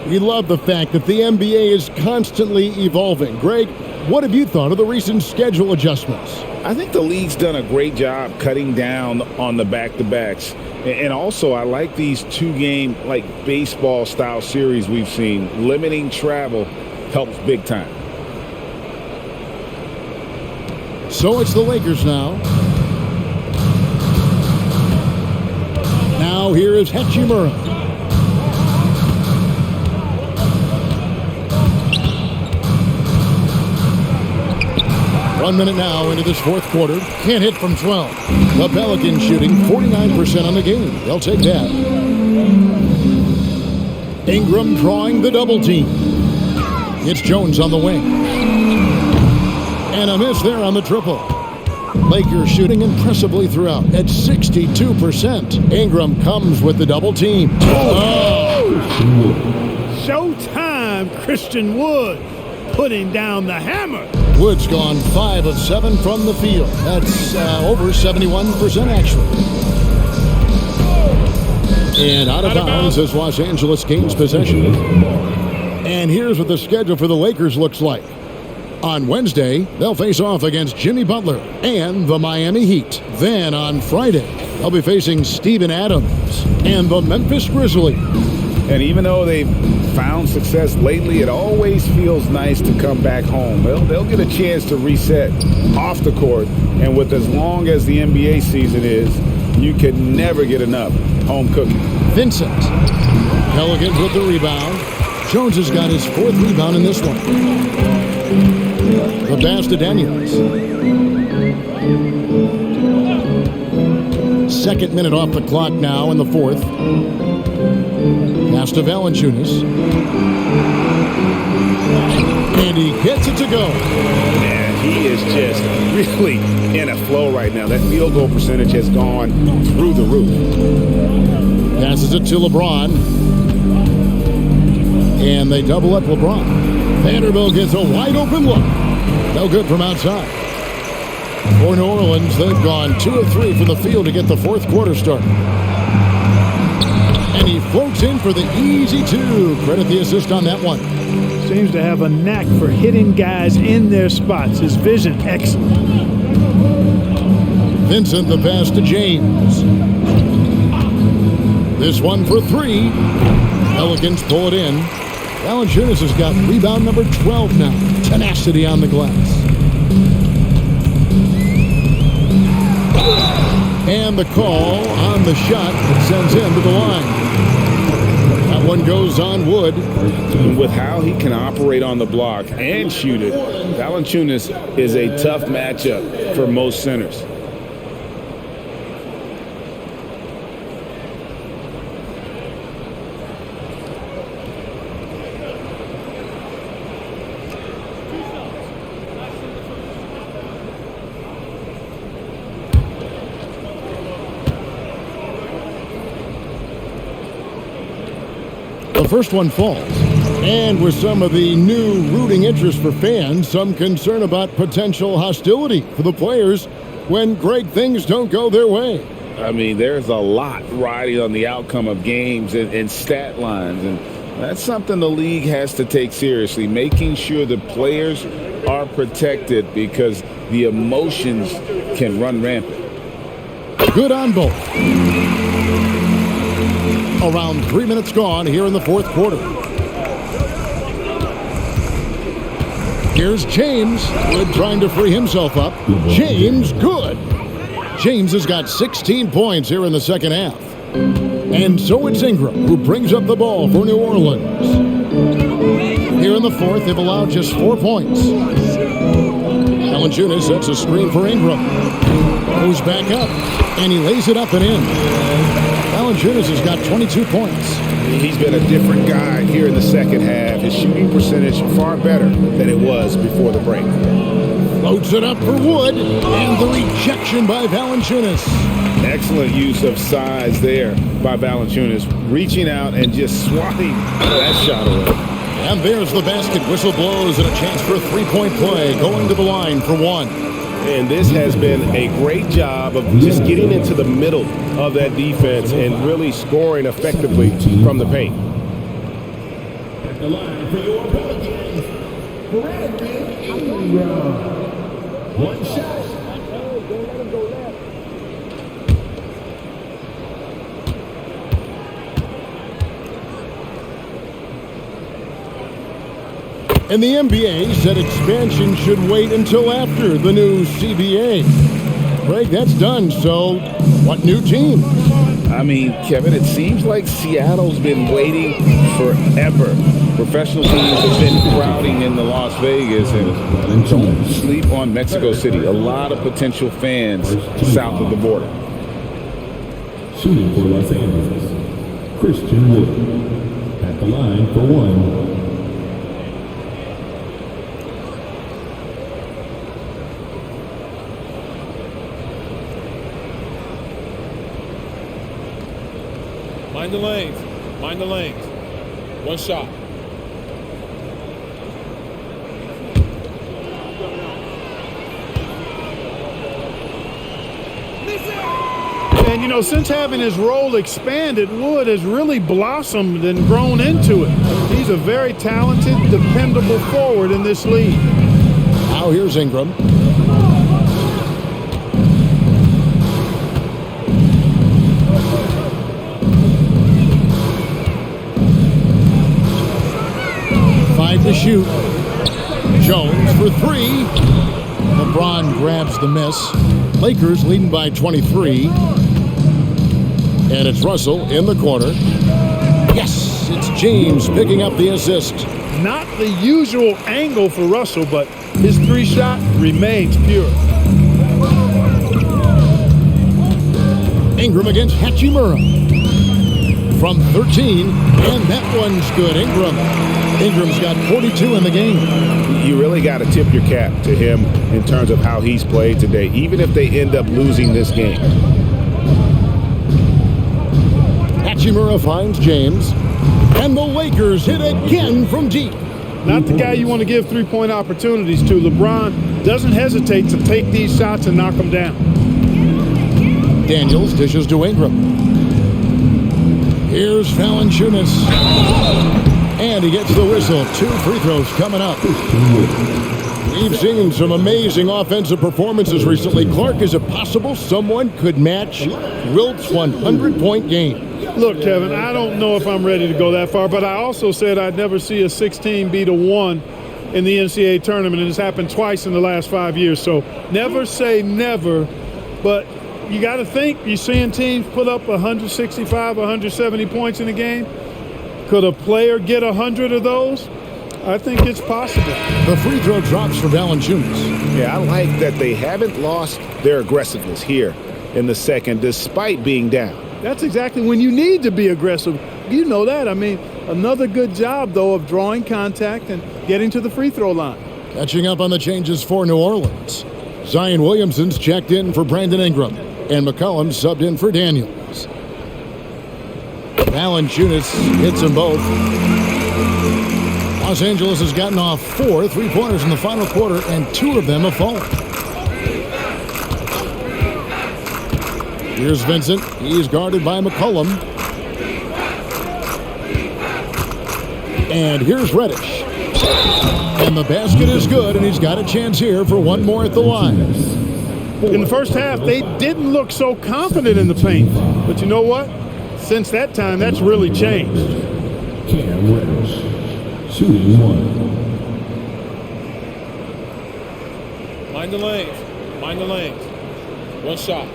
We love the fact that the NBA is constantly evolving. Greg, what have you thought of the recent schedule adjustments? I think the league's done a great job cutting down on the back-to-backs. And also, I like these two-game, like baseball-style series we've seen. Limiting travel helps big time. So it's the Lakers now. Now here is Hachimura. 1 minute now into this fourth quarter. Can't hit from 12. The Pelicans shooting 49% on the game. They'll take that. Ingram drawing the double team. It's Jones on the wing. And a miss there on the triple. Lakers shooting impressively throughout at 62%. Ingram comes with the double team. Showtime, Christian Wood putting down the hammer. Wood's gone 5 of 7 from the field. That's over 71% actually. And out of bounds as Los Angeles gains possession. And here's what the schedule for the Lakers looks like. On Wednesday, they'll face off against Jimmy Butler and the Miami Heat. Then on Friday, they'll be facing Steven Adams and the Memphis Grizzlies. And even though they've found success lately, it always feels nice to come back home. They'll get a chance to reset off the court. And with as long as the NBA season is, you can never get enough home cooking. Vincent. Pelicans with the rebound. Jones has got his fourth rebound in this one. The pass to Daniels. Second minute off the clock now in the fourth. Pass to Valanciunas. And he gets it to go. Man, he is just really in a flow right now. That field goal percentage has gone through the roof. Passes it to LeBron. And they double up LeBron. Vanderbilt gets a wide open look. No good from outside. For New Orleans, they've gone 2 of 3 from the field to get the fourth quarter started. And he floats in for the easy 2. Credit the assist on that one. Seems to have a knack for hitting guys in their spots. His vision, excellent. Vincent, the pass to James. This one for 3. Pelicans pull it in. Valanciunas has got rebound number 12 now. Tenacity on the glass. And the call on the shot that sends him to the line. That one goes on Wood. With how he can operate on the block and shoot it, Valanciunas is a tough matchup for most centers. The first one falls. And with some of the new rooting interest for fans, some concern about potential hostility for the players when great things don't go their way. I mean, there's a lot riding on the outcome of games and stat lines, and that's something the league has to take seriously, making sure the players are protected because the emotions can run rampant. Good on both. Around 3 minutes gone here in the fourth quarter. Here's James. Good trying to free himself up. James, good. James has got 16 points here in the second half. And so it's Ingram who brings up the ball for New Orleans. Here in the fourth, they've allowed just 4 points. Valanciunas sets a screen for Ingram. Goes back up, and he lays it up and in. Valanciunas has got 22 points. He's been a different guy here in the second half. His shooting percentage far better than it was before the break. Floats it up for Wood, and the rejection by Valanciunas. Excellent use of size there by Valanciunas, reaching out and just swatting that shot away. And there's the basket. Whistle blows and a chance for a three-point play, going to the line for one. And this has been a great job of just getting into the middle of that defense and really scoring effectively from the paint. At the line for your Pelicans, Brandon Ingram. One shot. And the NBA said expansion should wait until after the new CBA. Greg, that's done, so what new team? I mean, Kevin, it seems like Seattle's been waiting forever. Professional teams have been crowding into Las Vegas, and don't sleep on Mexico City. A lot of potential fans south of the border. Shooting for Los Angeles, Christian Wood. At the line for one. Mind the lanes. Mind the lanes. One shot. And, you know, since having his role expanded, Wood has really blossomed and grown into it. He's a very talented, dependable forward in this league. Now here's Ingram. To shoot. Jones for three. LeBron grabs the miss. Lakers leading by 23. And it's Russell in the corner. Yes, it's James picking up the assist. Not the usual angle for Russell, but his three shot remains pure. Ingram against Hachimura. From 13, and that one's good. Ingram's got 42 in the game. You really got to tip your cap to him in terms of how he's played today, even if they end up losing this game. Hachimura finds James, and the Lakers hit again from deep. Not the guy you want to give three-point opportunities to. LeBron doesn't hesitate to take these shots and knock them down. Daniels dishes to Ingram. Here's Valanciunas. And he gets the whistle. 2 free throws coming up. We've seen some amazing offensive performances recently. Clark, is it possible someone could match Wilt's 100-point game? Look, Kevin, I don't know if I'm ready to go that far, but I also said I'd never see a 16 beat a 1 in the NCAA tournament, and it's happened twice in the last 5 years. So never say never, but you got to think, you're seeing teams put up 165, 170 points in a game. Could a player get 100 of those? I think it's possible. The free throw drops for Valanciunas. Yeah, I like that they haven't lost their aggressiveness here in the second, despite being down. That's exactly when you need to be aggressive. You know that. I mean, another good job, though, of drawing contact and getting to the free throw line. Catching up on the changes for New Orleans. Zion Williamson's checked in for Brandon Ingram, and McCollum subbed in for Daniels. Valanciunas hits them both. Los Angeles has gotten off 4 3-pointers in the final quarter, and 2 of them have fallen. Here's Vincent. He's guarded by McCollum. And here's Reddish. And the basket is good, and he's got a chance here for one more at the line. In the first half, they didn't look so confident in the paint. But you know what? Since that time, that's really changed. Cam Reddish, shooting 1. Mind the lanes. Mind the lanes. One shot.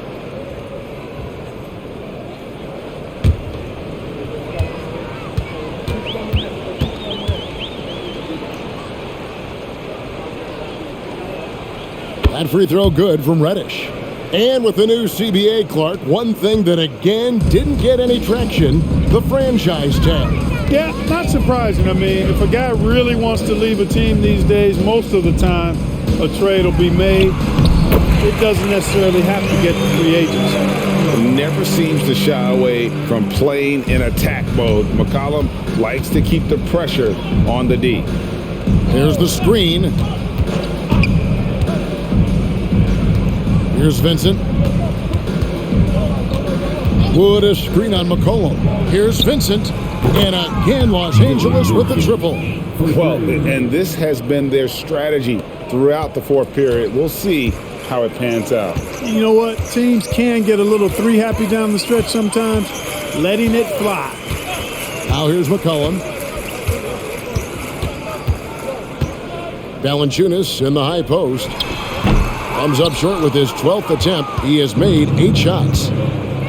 That free throw good from Reddish. And with the new CBA, Clark, one thing that again didn't get any traction, the franchise tag. Yeah, not surprising. I mean, if a guy really wants to leave a team these days, most of the time a trade will be made. It doesn't necessarily have to get to free agents. Never seems to shy away from playing in attack mode. McCollum likes to keep the pressure on the D. Here's the screen. Here's Vincent. Wood a screen on McCollum. Here's Vincent. And again, Los Angeles with the triple. Well, and this has been their strategy throughout the fourth period. We'll see how it pans out. You know what? Teams can get a little three happy down the stretch sometimes. Letting it fly. Now here's McCollum. Valanciunas in the high post. Comes up short with his 12th attempt. He has made 8 shots.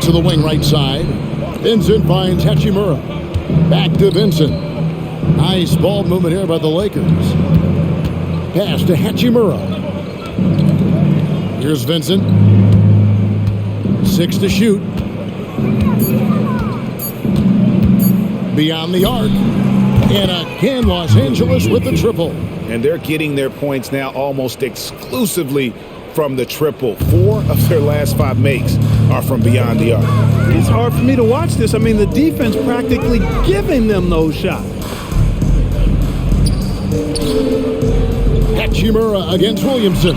To the wing right side. Vincent finds Hachimura. Back to Vincent. Nice ball movement here by the Lakers. Pass to Hachimura. Here's Vincent. 6 to shoot. Beyond the arc. And again, Los Angeles with the triple. And they're getting their points now almost exclusively from the triple. 4 of their last 5 makes are from beyond the arc. It's hard for me to watch this. I mean, the defense practically giving them those shots. Hachimura against Williamson.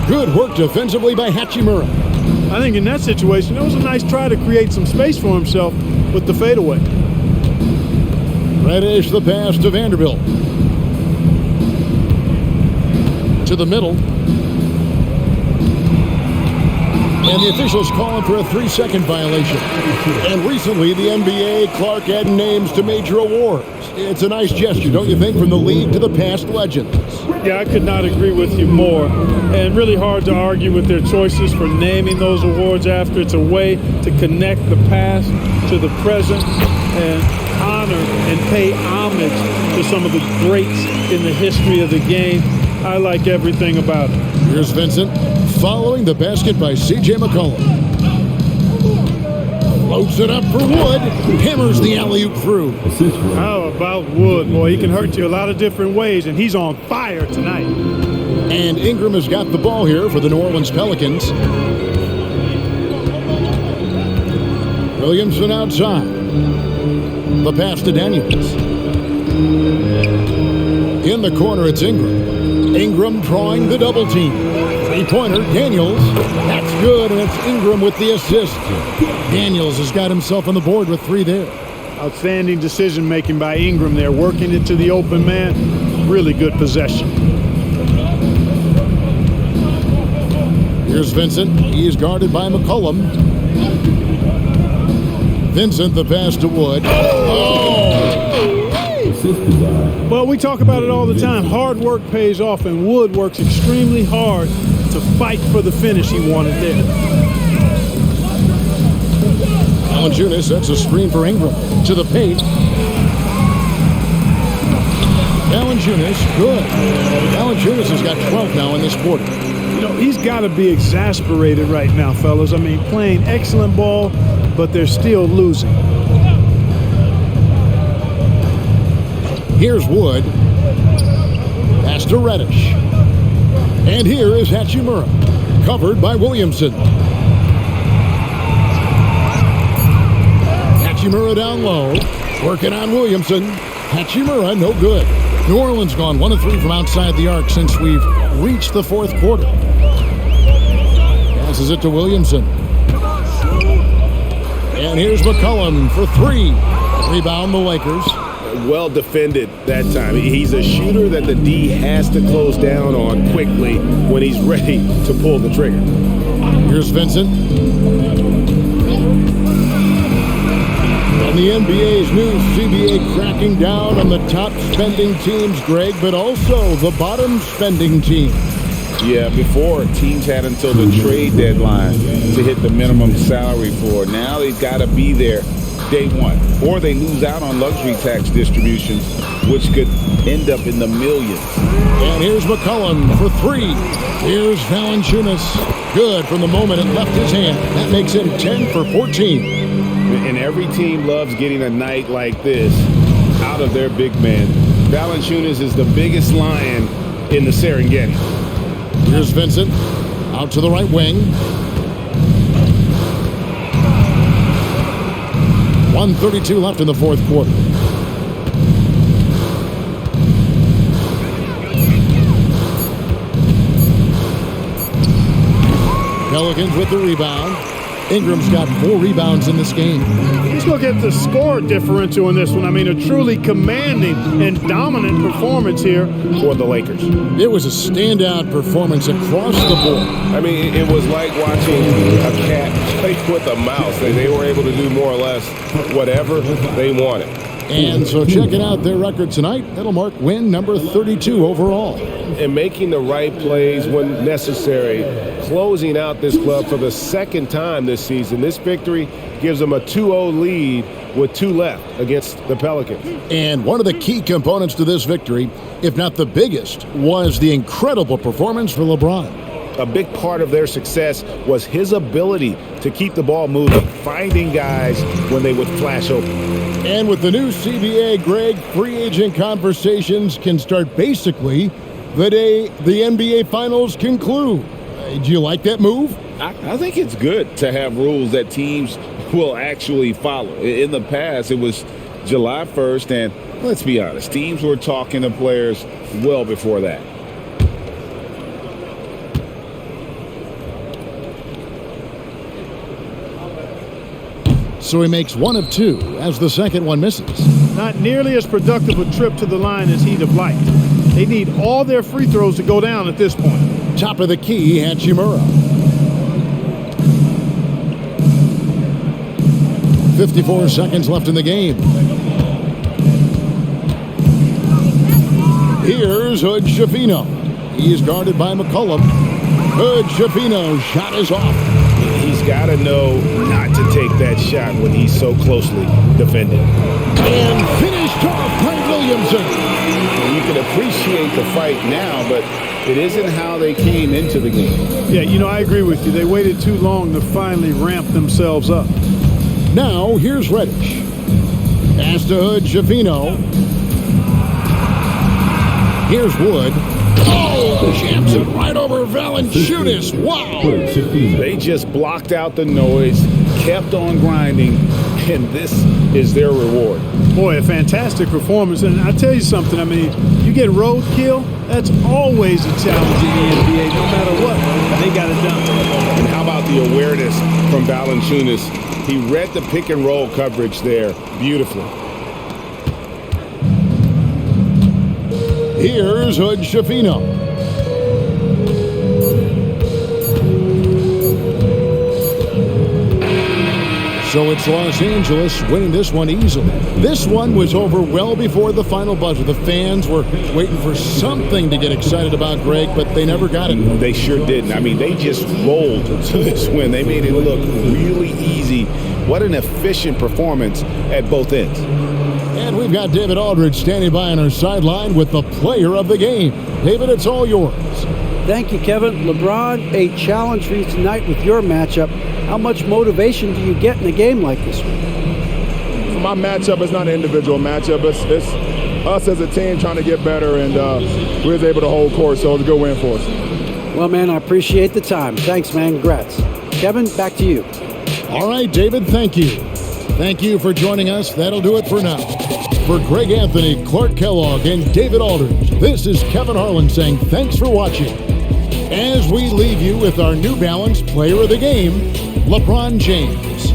Good work defensively by Hachimura. I think in that situation, it was a nice try to create some space for himself with the fadeaway. Reddish the pass to Vanderbilt. To the middle. And the officials calling for a 3-second violation. And recently, the NBA, Clark, adding names to major awards. It's a nice gesture, don't you think, from the league to the past legends? Yeah, I could not agree with you more. And really hard to argue with their choices for naming those awards after. It's a way to connect the past to the present and honor and pay homage to some of the greats in the history of the game. I like everything about it. Here's Vincent following the basket by C.J. McCollum. Floats it up for Wood. Hammers the alley-oop through. How about Wood? Boy, he can hurt you a lot of different ways, and he's on fire tonight. And Ingram has got the ball here for the New Orleans Pelicans. Williamson outside. The pass to Daniels. In the corner, it's Ingram. Ingram drawing the double team. Three-pointer, Daniels. That's good, and it's Ingram with the assist. Daniels has got himself on the board with 3 there. Outstanding decision-making by Ingram there, working it to the open man. Really good possession. Here's Vincent. He is guarded by McCollum. Vincent, the pass to Wood. Well, we talk about it all the time. Hard work pays off, and Wood works extremely hard to fight for the finish he wanted there. Valanciunas sets a screen for Ingram. To the paint. Valanciunas, good. Valanciunas has got 12 now in this quarter. You know, he's got to be exasperated right now, fellas. I mean, playing excellent ball, but they're still losing. Here's Wood. Pass to Reddish. And here is Hachimura. Covered by Williamson. Hachimura down low. Working on Williamson. Hachimura, no good. New Orleans gone 1 of 3 from outside the arc since we've reached the fourth quarter. Passes it to Williamson. And here's McCollum for 3. Rebound the Lakers. Well defended that time. He's a shooter that the D has to close down on quickly when he's ready to pull the trigger. Here's Vincent. And the NBA's new CBA cracking down on the top spending teams, Greg, but also the bottom spending teams. Yeah, before teams had until the trade deadline to hit the minimum salary floor. Now they've got to be there day one, or they lose out on luxury tax distributions, which could end up in the millions. And here's McCollum for three. Here's Valanciunas. Good from the moment it left his hand. That makes him 10 for 14. And every team loves getting a night like this out of their big man. Valanciunas is the biggest lion in the Serengeti. Here's Vincent out to the right wing. 1:32 left in the fourth quarter. Pelicans with the rebound. Ingram's got 4 rebounds in this game. Let's look at the score differential in this one. I mean, a truly commanding and dominant performance here for the Lakers. It was a standout performance across the board. I mean, it was like watching a cat play with a mouse. They were able to do more or less whatever they wanted. And so checking out their record tonight, that'll mark win number 32 overall. And making the right plays when necessary, closing out this club for the second time this season. This victory gives them a 2-0 lead with 2 left against the Pelicans. And one of the key components to this victory, if not the biggest, was the incredible performance for LeBron. A big part of their success was his ability to keep the ball moving, finding guys when they would flash open. And with the new CBA, Greg, free agent conversations can start basically the day the NBA Finals conclude. Do you like that move? I think it's good to have rules that teams will actually follow. In the past, it was July 1st, and let's be honest, teams were talking to players well before that. So he makes 1 of 2 as the second one misses. Not nearly as productive a trip to the line as he'd have liked. They need all their free throws to go down at this point. Top of the key, Hachimura. 54 seconds left in the game. Here's Hood Schifino. He's guarded by McCollum. Hood Schifino, shot is off. He's got to know not to take that shot when he's so closely defended. And finished off by Williamson. You can appreciate the fight now, but it isn't how they came into the game. Yeah, you know, I agree with you. They waited too long to finally ramp themselves up. Now, here's Reddish. Pass to Hood Schifino. Here's Wood. Oh, jams it right over Valanciunas. Wow. They just blocked out the noise, kept on grinding, and this is their reward. Boy, a fantastic performance. And I tell you something, I mean, you get roadkill, that's always a challenge in the NBA. No matter what, they got it done. And how about the awareness from Valanciunas? He read the pick and roll coverage there beautifully. Here's Hood Schifino. So it's Los Angeles winning this one easily. This one was over well before the final buzzer. The fans were waiting for something to get excited about, Greg, but they never got it. They sure didn't. I mean, they just rolled to this win. They made it look really easy. What an efficient performance at both ends. And we've got David Aldridge standing by on our sideline with the player of the game. David, it's all yours. Thank you, Kevin. LeBron, a challenge for you tonight with your matchup. How much motivation do you get in a game like this one? My matchup is not an individual matchup. It's us as a team trying to get better, and we was able to hold court, so it was a good win for us. Well, man, I appreciate the time. Thanks, man. Congrats. Kevin, back to you. All right, David, thank you. Thank you for joining us. That'll do it for now. For Greg Anthony, Clark Kellogg, and David Aldridge, this is Kevin Harlan saying thanks for watching. As we leave you with our New Balance Player of the Game, LeBron James.